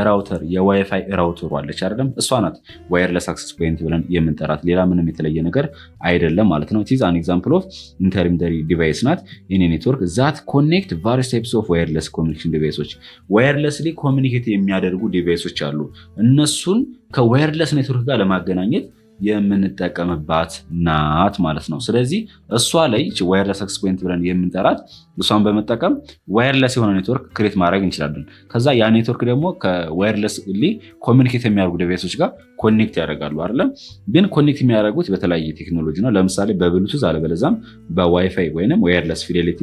ራውተር የዋይፋይ ራውተሩ አለች አይደለም? እሷ ናት ዋየርለስ አክሰስ ፖይንት ብለን የምንጠራት። ሌላ ምንም የተለየ ነገር አይደለም ማለት ነው። ኢዝ አን ኤግዛምፕል ኦፍ ኢንተርሚዲየሪ ዲቫይስ ናት ኢን ኔትወርክ ዛት ኮኔክት ቫሪየስ ታይፕስ ኦፍ ዋየርለስ ኮሚኒኬሽን ዲቫይሶች። ዋየርለስሊ ኮሚኒኬት የሚያደርጉ ዲቫይሶች አሉ። እነሱን ከዋየርለስ ኔትወርክ ጋር ለማገናኘት የምንጠቀምባት ናት ማለት ነው። ስለዚህ እሷ ላይ ዋየርለስ አክሰስ ፖይንት ብለን የምንጠራት እሷን በመጠቀም ዋየርለስ የሆነ ኔትወርክ ክሬት ማድረግ እንችላለን። ከዛ ያ ኔትወርክ ደግሞ ከዋየርለስ ኮሚኒኬት የሚያደርጉ ዲቫይሶች ጋር ኮኔክት ያደርጋሉ አይደለም? ግን ኮኔክት የሚያደርጉት በተለያየ ቴክኖሎጂ ነው። ለምሳሌ በብሉቱዝ አለበለዛም በዋይፋይ ወይንም ዋየርለስ ፊዴሊቲ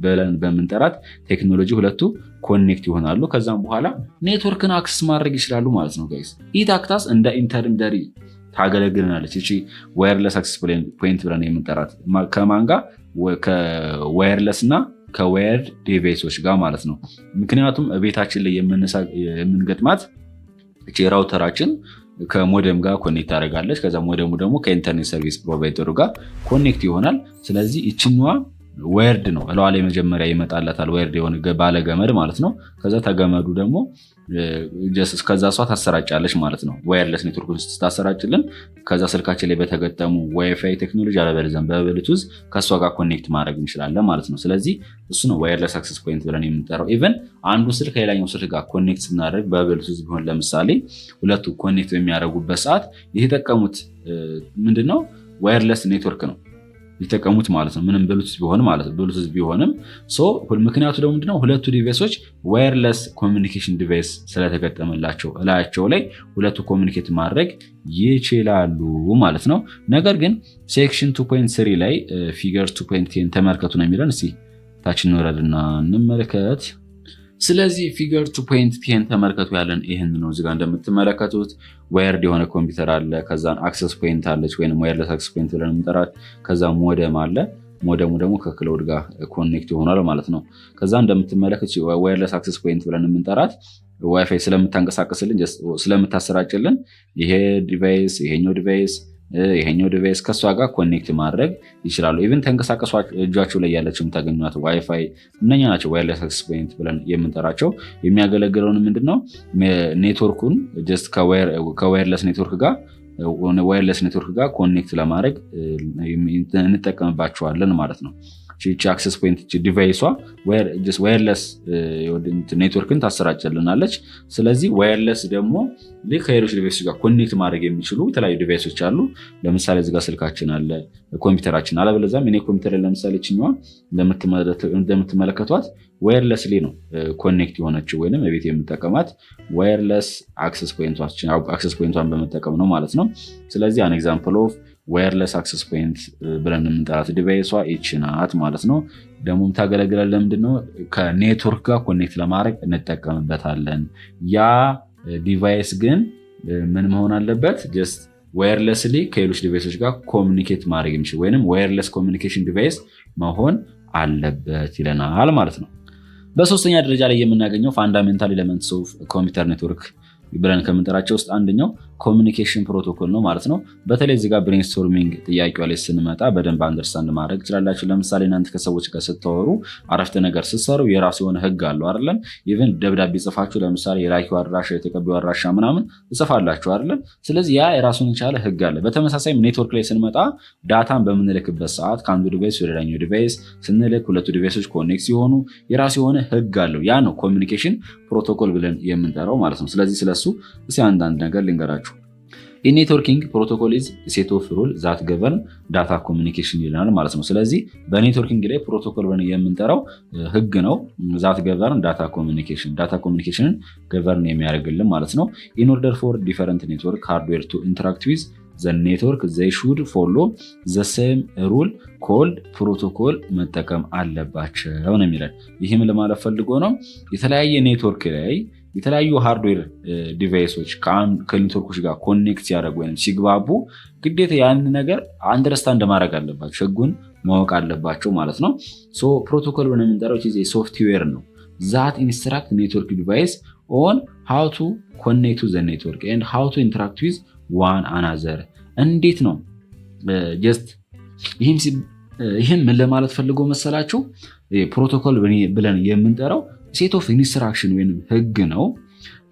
ብለን በምንጠራት ቴክኖሎጂ ሁለቱ ኮኔክት ይሆናሉ። ከዛም በኋላ ኔትወርክን አክሰስ ማድረግ ይችላሉ ማለት ነው ጋይስ። ኢታክታስ እንደ ኢንተርሚዲየሪ ታገለግልናለች። እቺ ዋየርለስ አክሰስ ፖይንት ብለን የምንጠራት ከማን ጋር? ከዋየርለስ እና ከዋየርድ ዲቫይሶች ጋር ማለት ነው። ምክንያቱም ቤታችን ላይ የምንገጥማት እቺ ራውተራችን ከሞደም ጋር ኮኔክት ታደርጋለች። ከዛ ሞደሙ ደግሞ ከኢንተርኔት ሰርቪስ ፕሮቫይደሩ ጋር ኮኔክት ይሆናል። ስለዚህ እቺኛዋ ዋየርድ ነው። እለዋ ላይ መጀመሪያ ይመጣላታል ዋየርድ የሆነ ባለ ገመድ ማለት ነው። ከዛ ተገመዱ ደግሞ ከዛ እሷ ታሰራጫለች ማለት ነው። ዋየርለስ ኔትወርክ ውስጥ ታሰራጭልን ከዛ ስልካችን ላይ በተገጠሙ ዋይፋይ ቴክኖሎጂ አለበለዚያም በብሉቱዝ ከእሷ ጋር ኮኔክት ማድረግ እንችላለን ማለት ነው። ስለዚህ እሱ ነው ዋየርለስ አክሰስ ፖይንት ብለን የምንጠራው። ኢቨን አንዱ ስልክ ከሌላኛው ስልክ ጋር ኮኔክት ስናደርግ በብሉቱዝ ቢሆን ለምሳሌ ሁለቱ ኮኔክት በሚያደርጉበት ሰዓት የተጠቀሙት ምንድነው ዋየርለስ ኔትወርክ ነው ሊጠቀሙት ማለት ነው። ምንም ብሉቱዝ ቢሆን ማለት ነው። ብሉቱዝ ቢሆንም ምክንያቱ ደግሞ ምንድነው ሁለቱ ዲቫይሶች ዋየርለስ ኮሚኒኬሽን ዲቫይስ ስለተገጠመላቸው እላያቸው ላይ ሁለቱ ኮሚኒኬት ማድረግ ይችላሉ ማለት ነው። ነገር ግን ሴክሽን 2.3 ላይ ፊገር 2.10 ተመልከቱ ነው የሚለን። እስኪ ታች እንወረድና እንመለከት። ስለዚህ ፊገር 2.10 ተመልከቱ ያለን ይህን ነው። እዚጋ እንደምትመለከቱት ዋየርድ የሆነ ኮምፒውተር አለ። ከዛ አክሰስ ፖይንት አለች ወይም ዋየርለስ አክሰስ ፖይንት ብለን የምንጠራት። ከዛ ሞደም አለ። ሞደሙ ደግሞ ከክላውድ ጋር ኮኔክት ይሆናል ማለት ነው። ከዛ እንደምትመለከት ዋየርለስ አክሰስ ፖይንት ብለን የምንጠራት ዋይፋይ ስለምታንቀሳቀስልን ስለምታሰራጭልን ይሄ ዲቫይስ ይሄኛው ዲቫይስ ከሷ ጋር ኮኔክት ማድረግ ይችላሉ። ኢቭን ተንቀሳቀሱ እጃችሁ ላይ ያለችው የምታገኙት ዋይፋይ እነኛ ናቸው ዋየርለስ አክሰስ ፖይንት ብለን የምንጠራቸው። የሚያገለግለውን ምንድነው ኔትወርኩን ጀስት ከዋየርለስ ኔትወርክ ጋር ኮኔክት ለማድረግ እንጠቀምባቸዋለን ማለት ነው። አክሰስ ፖይንት ዲቫይሷ ዋየርለስ ኔትወርክን ታሰራጭልናለች። ስለዚህ ዋየርለስ ደግሞ ከሌሎች ዲቫይሶች ጋር ኮኔክት ማድረግ የሚችሉ የተለያዩ ዲቫይሶች አሉ። ለምሳሌ እዚጋ ስልካችን አለ፣ ኮምፒውተራችን አለበለዚያም እኔ ኮምፒውተር ለምሳሌ ችኛዋ እንደምትመለከቷት ዋየርለስሊ ነው ኮኔክት የሆነችው ወይም ቤት የምጠቀማት ዋየርለስ አክሰስ ፖይንቷን በመጠቀም ነው ማለት ነው። ስለዚህ አን ኤግዛምፕል ኦፍ ዋየርለስ አክሰስ ፖይንት ብለን የምንጠራት ዲቫይሷ ይቺ ናት ማለት ነው። ደግሞ የምታገለግለን ለምንድነው ከኔትወርክ ጋር ኮኔክት ለማድረግ እንጠቀምበታለን። ያ ዲቫይስ ግን ምን መሆን አለበት? ጀስት ዋየርለስሊ ከሌሎች ዲቫይሶች ጋር ኮሚኒኬት ማድረግ የሚችል ወይም ዋየርለስ ኮሚኒኬሽን ዲቫይስ መሆን አለበት ይለናል ማለት ነው። በሶስተኛ ደረጃ ላይ የምናገኘው ፋንዳሜንታል ኤሌመንትስ ኦፍ ኮምፒውተር ኔትወርክ ብለን ከምንጠራቸው ውስጥ አንደኛው ኮሚኒኬሽን ፕሮቶኮል ነው ማለት ነው። በተለይ እዚህ ጋር ብሬንስቶርሚንግ ጥያቄው ላይ ስንመጣ በደንብ አንደርስታንድ ማድረግ ትችላላችሁ። ለምሳሌ እናንተ ከሰዎች ጋር ስትወሩ አረፍተ ነገር ስትሰሩ የራሱ የሆነ ህግ አለው አይደለም? ኢቭን ደብዳቤ ጽፋችሁ ለምሳሌ የላኪው አድራሻ የተቀባዩ አድራሻ ምናምን ጽፋላችሁ አይደለም? ስለዚህ ያ የራሱን የቻለ ህግ አለ። በተመሳሳይም ኔትወርክ ላይ ስንመጣ ዳታን በምንልክበት ሰዓት ከአንዱ ዲቫይስ ወደ ሌላኛው ዲቫይስ ስንልክ ሁለቱ ዲቫይሶች ኮኔክት ሲሆኑ የራሱ የሆነ ህግ አለው። ያ ነው ኮሚኒኬሽን ፕሮቶኮል ብለን የምንጠራው ማለት ነው። ስለዚህ ስለሱ እስኪ አንዳንድ ነገር ልንገራችሁ። ኔትወርኪንግ ፕሮቶኮል ኢዝ ሴት ኦፍ ሩል ዛት ገቨርን ዳታ ኮሚኒኬሽን ይለናል ማለት ነው። ስለዚህ በኔትወርኪንግ ላይ ፕሮቶኮል ብለን የምንጠራው ህግ ነው። ዛት ገቨርን ዳታ ኮሚኒኬሽንን ገቨርን የሚያደርግልን ማለት ነው። ኢን ኦርደር ፎር ዲፈረንት ኔትወርክ ሃርድዌር ቱ ኢንተራክት ዊዝ ዘ ኔትወርክ ዘይ ሹድ ፎሎ ዘ ሴም ሩል ኮልድ ፕሮቶኮል መጠቀም አለባቸው ነው የሚለን። ይህም ለማለት ፈልጎ ነው የተለያየ ኔትወርክ ላይ የተለያዩ ሃርድዌር ዲቫይሶች ከኔትወርኮች ጋር ኮኔክት ሲያደርጉ ወይም ሲግባቡ ግዴታ ያን ነገር አንደርስታንድ ማድረግ አለባቸው፣ ህጉን ማወቅ አለባቸው ማለት ነው። ፕሮቶኮል ብለን የምንጠራው ሶፍትዌር ነው ዛት ኢንስትራክት ኔትወርክ ዲቫይስ ኦን ሃው ቱ ኮኔክት ቱ ዘ ኔትወርክ ኤንድ ሃው ቱ ኢንተራክት ዊዝ ዋን አናዘር። እንዴት ነው ጀስት ይህም ምን ለማለት ፈልጎ መሰላችሁ? ፕሮቶኮል ብለን የምንጠራው ሴት ኦፍ ኢንስትራክሽን ወይም ህግ ነው።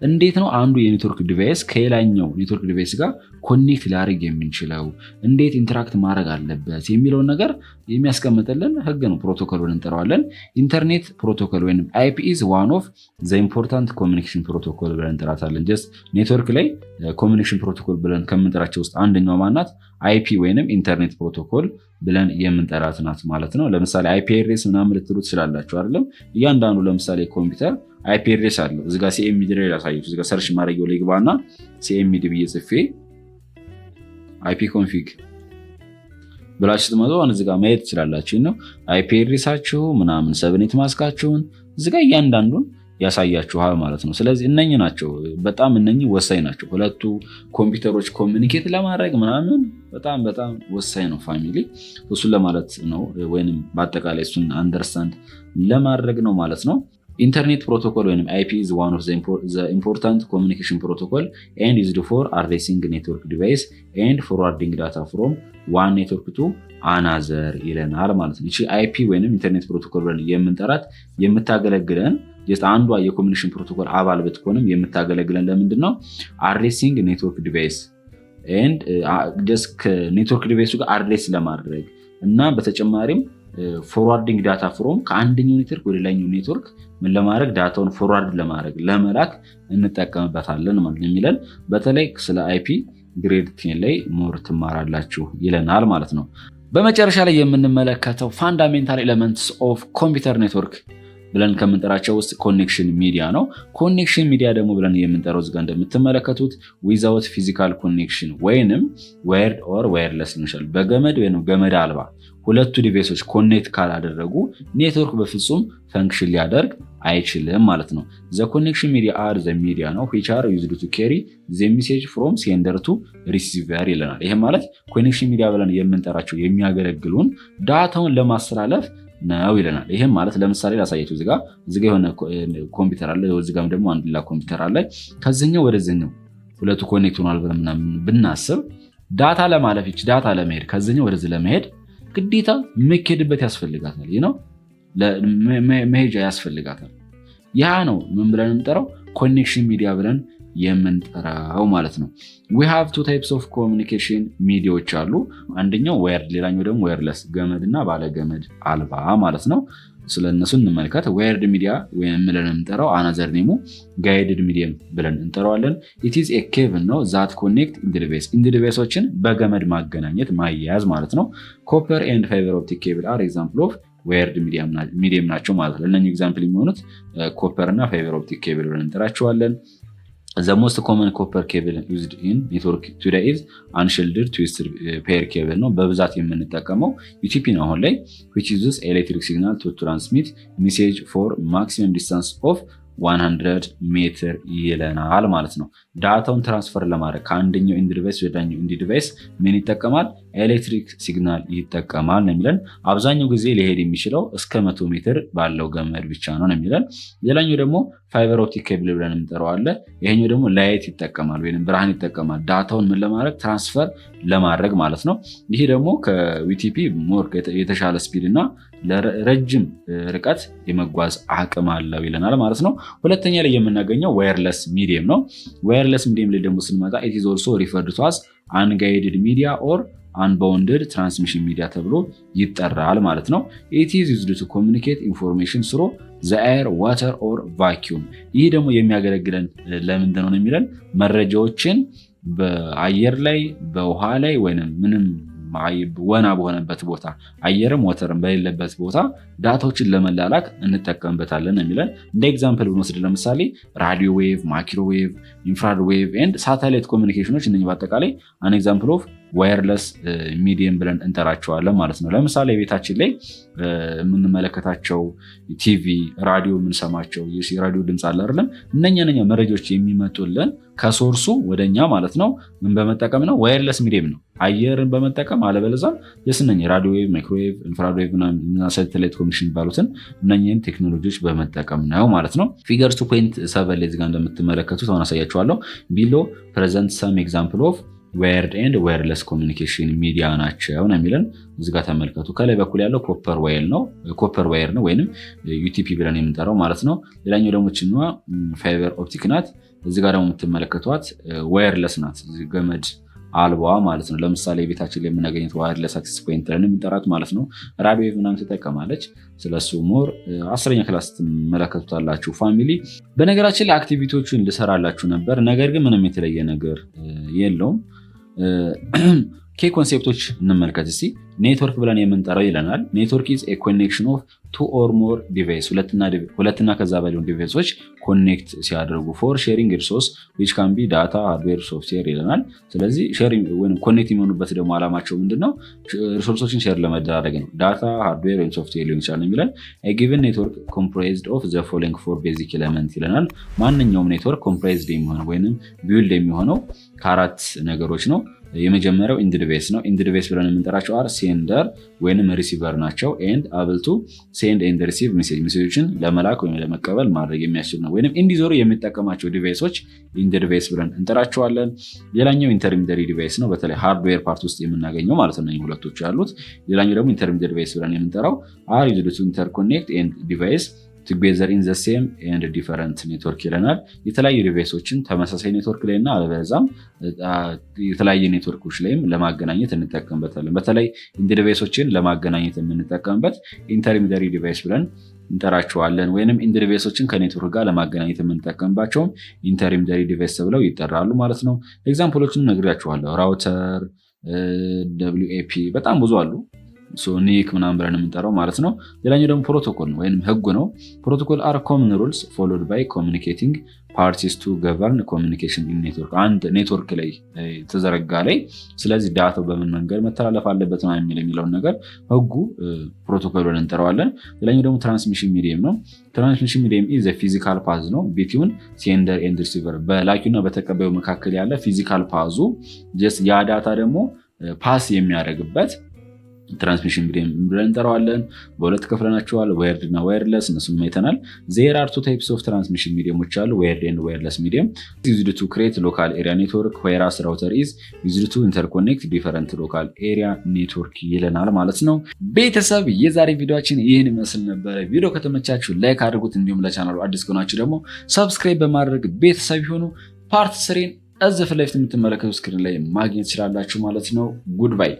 እንዴት ነው አንዱ የኔትወርክ ዲቫይስ ከሌላኛው ኔትወርክ ዲቫይስ ጋር ኮኔክት ሊያደርግ የምንችለው፣ እንዴት ኢንተራክት ማድረግ አለበት የሚለውን ነገር የሚያስቀምጥልን ህግ ነው ፕሮቶኮል ብለን እንጠራዋለን። ኢንተርኔት ፕሮቶኮል ወይም አይፒ ኢዝ ዋን ኦፍ ዘ ኢምፖርታንት ኮሚኒኬሽን ፕሮቶኮል ብለን እንጠራታለን። ጀስት ኔትወርክ ላይ ኮሚኒኬሽን ፕሮቶኮል ብለን ከምንጠራቸው ውስጥ አንደኛው ማናት? አይፒ ወይም ኢንተርኔት ፕሮቶኮል ብለን የምንጠራት ናት ማለት ነው። ለምሳሌ አይፒ አድሬስ ምናምን ልትሉ ትችላላችሁ አይደለም? እያንዳንዱ ለምሳሌ ኮምፒውተር አይፒ አድሬስ አለው። እዚጋ ሲኤምዲ ላይ ላሳያችሁ። እዚጋ ሰርች ማድረጊያው ላይ ግባና ሲኤምዲ ብዬ ጽፌ አይፒ ኮንፊግ ብላችሁ ስትመጡ እዚጋ ማየት ትችላላችሁ ነው አይፒ አድሬሳችሁ ምናምን ሰብኔት ማስካችሁን እዚጋ እያንዳንዱን ያሳያችኋል ማለት ነው። ስለዚህ እነኚህ ናቸው በጣም ወሳኝ ናቸው። ሁለቱ ኮምፒውተሮች ኮሚኒኬት ለማድረግ ምናምን በጣም ወሳኝ ነው ፋሚሊ። እሱን ለማለት ነው ወይንም በአጠቃላይ እሱን አንደርስታንድ ለማድረግ ነው ማለት ነው። ኢንተርኔት ፕሮቶኮል ወይም IP is one of the important communication protocol and used for addressing network device and forwarding data from one network to another ይለናል ማለት ነው። እቺ IP ወይም ኢንተርኔት ፕሮቶኮል ብለን የምንጠራት የምታገለግለን just አንዷ የኮሚኒኬሽን ፕሮቶኮል አባል ብትሆንም የምታገለግለን ለምንድን ነው? addressing network device and just ከኔትወርክ ዲቫይሱ ጋር አድሬስ ለማድረግ እና በተጨማሪም ፎርዋርዲንግ ዳታ ፍሮም ከአንደኛው ኔትወርክ ወደ ሌላኛው ኔትወርክ ምን ለማድረግ ዳታውን ፎርዋርድ ለማድረግ ለመላክ እንጠቀምበታለን ማለት ነው የሚለን። በተለይ ስለ IP ግሬድ 10 ላይ ሞር ትማራላችሁ ይለናል ማለት ነው። በመጨረሻ ላይ የምንመለከተው ፋንዳሜንታል ኤሌመንትስ ኦፍ ኮምፒውተር ኔትወርክ ብለን ከምንጠራቸው ውስጥ ኮኔክሽን ሚዲያ ነው። ኮኔክሽን ሚዲያ ደግሞ ብለን የምንጠራው እዚህ ጋር እንደምትመለከቱት ዊዛውት ፊዚካል ኮኔክሽን ወይንም ዋየርድ ኦር ዋየርለስ ይችላል። በገመድ ወይንም ገመድ አልባ ሁለቱ ዲቫይሶች ኮኔክት ካላደረጉ ኔትወርክ በፍጹም ፈንክሽን ሊያደርግ አይችልም ማለት ነው። ዘ ኮኔክሽን ሚዲያ አር ዘ ሚዲያ ነው which are used to carry the message from sender to receiver ይለናል። ይሄ ማለት ኮኔክሽን ሚዲያ ብለን የምንጠራቸው የሚያገለግሉን ዳታውን ለማስተላለፍ ነው ይለናል። ይሄም ማለት ለምሳሌ ላሳያችሁ እዚህ ጋር የሆነ ኮምፒውተር አለ፣ እዚህ ጋርም ደግሞ አንድ ሌላ ኮምፒውተር አለ። ከዚህኛው ወደዚህኛው ሁለቱ ኮኔክት ሆኗል ብለን ብናስብ ዳታ ለማለፍ ይች ዳታ ለመሄድ ከዚህኛው ወደዚህ ለመሄድ ግዴታ መሄድበት ያስፈልጋታል። ይሄ ነው መሄጃ ያስፈልጋታል። ያ ነው ምን ብለን እንጠራው? ኮኔክሽን ሚዲያ ብለን የምንጠራው ማለት ነው። we have two types of communication ሚዲያዎች አሉ። አንደኛው ዋየርድ፣ ሌላኛው ደግሞ ዋየርለስ ገመድና ባለገመድ አልባ ማለት ነው። ስለነሱ እንመልከት። ዋየርድ ሚዲያ ወይም ብለን እንጠራው አናዘር ኔሙ ጋይድድ ሚዲየም ብለን እንጠራዋለን። it is a cable ነው that connect ኢንዲቪሶችን በገመድ ማገናኘት ማያያዝ ማለት ነው። ኮፐር ኤንድ ፋይበር ኦፕቲክ ኬብል are example of ዋየርድ ሚዲየም ናቸው ማለት ነው። ለእነኚህ ኤግዛምፕል የሚሆኑት ኮፐር እና ፋይበር ኦፕቲክ ኬብል ብለን እንጠራቸዋለን። The most common copper cable used in network today is unshielded twisted pair cable ነው በብዛት የምንጠቀመው UTP ነው አሁን ላይ which uses electric signal to transmit message for maximum distance of 100 ሜትር ይለናል ማለት ነው። ዳታውን ትራንስፈር ለማድረግ ከአንደኛው ኢንድ ዲቫይስ ወደ ሌላኛው ኢንድ ዲቫይስ ምን ይጠቀማል? ኤሌክትሪክ ሲግናል ይጠቀማል ነው የሚለን። አብዛኛው ጊዜ ሊሄድ የሚችለው እስከ 100 ሜትር ባለው ገመድ ብቻ ነው የሚለን። ሌላኛው ደግሞ ፋይበር ኦፕቲክ ኬብል ብለን እንጠራው አለ። ይሄኛው ደግሞ ላይት ይጠቀማል ወይንም ብርሃን ይጠቀማል ዳታውን ምን ለማድረግ ትራንስፈር ለማድረግ ማለት ነው። ይሄ ደግሞ ከዩቲፒ ሞር የተሻለ ስፒድ እና ለረጅም ርቀት የመጓዝ አቅም አለው ይለናል ማለት ነው። ሁለተኛ ላይ የምናገኘው ዋየርለስ ሚዲየም ነው። ዋየርለስ ሚዲየም ላይ ደግሞ ስንመጣ it is also referred to as unguided media or unbounded transmission media ተብሎ ይጠራል ማለት ነው። it is used to communicate information through the air, water or vacuum። ይህ ደግሞ የሚያገለግለን ለምንድን ነው የሚለን መረጃዎችን በአየር ላይ በውሃ ላይ ወይንም ምንም ወና በሆነበት ቦታ አየርም ወተርም በሌለበት ቦታ ዳታዎችን ለመላላክ እንጠቀምበታለን የሚለን። እንደ ኤግዛምፕል ብንወስድ ለምሳሌ ራዲዮ ዌቭ፣ ማይክሮዌቭ፣ ኢንፍራሬድ ዌቭ ኤንድ ሳተላይት ኮሚኒኬሽኖች እነዚህ በአጠቃላይ አን ኤግዛምፕል ኦፍ ዋየርለስ ሚዲየም ብለን እንጠራቸዋለን ማለት ነው። ለምሳሌ ቤታችን ላይ የምንመለከታቸው ቲቪ፣ ራዲዮ የምንሰማቸው የራዲዮ ድምፅ አለ አይደለም? እነኛ መረጃዎች የሚመጡልን ከሶርሱ ወደኛ ማለት ነው ምን በመጠቀም ነው? ዋየርለስ ሚዲየም ነው። አየርን በመጠቀም አለበለዚያ የስነኝ ራዲዮ ዌቭ፣ ማይክሮዌቭ፣ ኢንፍራሬድ ዌቭ እና ሳተላይት ኮሚኒኬሽን ባሉትን እነኚህን ቴክኖሎጂዎች በመጠቀም ነው ማለት ነው። ፊገር 2.7 ላይ እዚህ ጋር እንደምትመለከቱት አሁን አሳያችኋለሁ። ቢሎ ፕሬዘንት ሰም ኤግዛምፕል ኦፍ ዋየርድ ኤንድ ዋየርለስ ኮሚኒኬሽን ሚዲያ ናቸው ነው የሚለን። እዚህ ጋር ተመልከቱ። ከላይ በኩል ያለው ኮፐር ዋየር ነው ወይንም ዩቲፒ ብለን የምንጠራው ማለት ነው። ሌላኛው ደግሞ ችኛዋ ፋይበር ኦፕቲክ ናት። እዚህ ጋር ደግሞ የምትመለከቷት ዋየርለስ ናት፣ ገመድ አልባዋ ማለት ነው። ለምሳሌ ቤታችን ላይ የምናገኘት ዋየርለስ አክሰስ ፖይንት ብለን የምንጠራት ማለት ነው። ራዲዮ ዌቭ ምናምን ትጠቀማለች። ስለሱ ሞር 10ኛ ክላስ ትመለከቱታላችሁ። ፋሚሊ በነገራችን ላይ አክቲቪቲዎቹን ልሰራላችሁ ነበር፣ ነገር ግን ምንም የተለየ ነገር የለውም። ኮንሴፕቶች እንመልከት እስቲ። ኔትወርክ ብለን የምንጠራው ይለናል። ኔትወርክ ኢዝ ኤ ኮኔክሽን ኦፍ ቱ ኦር ሞር ዲቫይስ፣ ሁለትና ከዛ በላይ ዲቫይሶች ኮኔክት ሲያደርጉ ፎር ሼሪንግ ሪሶርስ ዊች ካን ቢ ዳታ፣ ሃርድዌር፣ ሶፍትዌር ይለናል። ስለዚህ ኮኔክት የሚሆኑበት ደግሞ አላማቸው ምንድነው? ሪሶርሶችን ሼር ለመደራረግ ነው። ዳታ፣ ሃርድዌር ወይም ሶፍትዌር ሊሆን ይችላል የሚለን። ጊቨን ኔትወርክ ኮምፕራይዝድ ኦፍ ዘ ፎሎዊንግ ፎር ቤዚክ ኤሌመንት ይለናል። ማንኛውም ኔትወርክ ኮምፕራይዝድ የሚሆነው ወይም ቢውልድ የሚሆነው ከአራት ነገሮች ነው። የመጀመሪያው ኢንድ ዲቫይስ ነው። ኢንድ ዲቫይስ ብለን የምንጠራቸው አር ሴንደር ወይንም ሪሲቨር ናቸው። ኤንድ አብል ቱ ሴንድ ኤንድ ሪሲቭ ሜሴጆችን ለመላክ ወይም ለመቀበል ማድረግ የሚያስችል ነው። ወይንም እንዲዞሩ የሚጠቀማቸው ዲቫይሶች ኢንድ ዲቫይስ ብለን እንጠራቸዋለን። ሌላኛው ኢንተርሚዲየሪ ዲቫይስ ነው። በተለይ ሃርድዌር ፓርት ውስጥ የምናገኘው ማለት ነው ሁለቶች ያሉት። ሌላኛው ደግሞ ኢንተርሚዲየሪ ዲቫይስ ብለን የምንጠራው አር ዩዝድ ቱ ኢንተርኮኔክት ኤንድ ዲቫይስ ቱጌዘር ኢን ዘ ሴም ኤንድ ዲፈረንት ኔትወርክ ይለናል። የተለያዩ ዲቫይሶችን ተመሳሳይ ኔትወርክ ላይ እና አለበለዚያም የተለያየ ኔትወርኮች ላይም ለማገናኘት እንጠቀምበታለን። በተለይ ኢንድ ዲቫይሶችን ለማገናኘት የምንጠቀምበት ኢንተርሚዲየሪ ዲቫይስ ብለን እንጠራቸዋለን። ወይንም ኢንድ ዲቫይሶችን ከኔትወርክ ጋር ለማገናኘት የምንጠቀምባቸውም ኢንተርሚዲየሪ ዲቫይስ ተብለው ይጠራሉ ማለት ነው። ኤግዛምፕሎችን ነግሬያቸዋለሁ። ራውተር፣ WAP በጣም ብዙ አሉ። ኒክ ምናምን ብለን የምንጠራው ማለት ነው። ሌላኛው ደግሞ ፕሮቶኮል ነው ወይም ህጉ ነው። ፕሮቶኮል አር ኮመን ሩልስ ፎሎድ ባይ ኮሚኒኬቲንግ ፓርቲስ ቱ ገቨርን ኮሚኒኬሽን ኢን ኔትወርክ። አንድ ኔትወርክ ላይ ተዘረጋ ላይ ስለዚህ ዳታው በምን መንገድ መተላለፍ አለበት ነው የሚለውን ነገር ህጉ ፕሮቶኮል ብለን እንጠራዋለን። ሌላኛው ደግሞ ትራንስሚሽን ሚዲየም ነው። ትራንስሚሽን ሚዲየም ኢዝ ፊዚካል ፓዝ ነው ቢትዊን ሴንደር ኤንድ ሪሲቨር። በላኪውና በተቀባዩ መካከል ያለ ፊዚካል ፓዙ ያ ዳታ ደግሞ ፓስ የሚያደርግበት ትራንስሚሽን ሚዲየም ብለን እንጠራዋለን። በሁለት ከፍለናቸዋል፣ ዋየርድ እና ዋየርለስ። እነሱን አይተናል። ዜር አር ቱ ታይፕስ ኦፍ ትራንስሚሽን ሚዲየሞች አሉ፣ ዋየርድ ኤንድ ዋየርለስ ሚዲየም። ዩዝድ ቱ ክሬት ሎካል ኤሪያ ኔትወርክ ዌራስ ራውተር ኢዝ ዩዝድ ቱ ኢንተርኮኔክት ዲፈረንት ሎካል ኤሪያ ኔትወርክ ይለናል ማለት ነው። ቤተሰብ የዛሬ ቪዲዮችን ይህን ይመስል ነበረ። ቪዲዮ ከተመቻችሁ ላይክ አድርጉት፣ እንዲሁም ለቻናሉ አዲስ ከሆናችሁ ደግሞ ሰብስክራይብ በማድረግ ቤተሰብ ይሁኑ። ፓርት 3 እዚህ ፊት ለፊት የምትመለከቱ ስክሪን ላይ ማግኘት ትችላላችሁ ማለት ነው። ጉድ ባይ።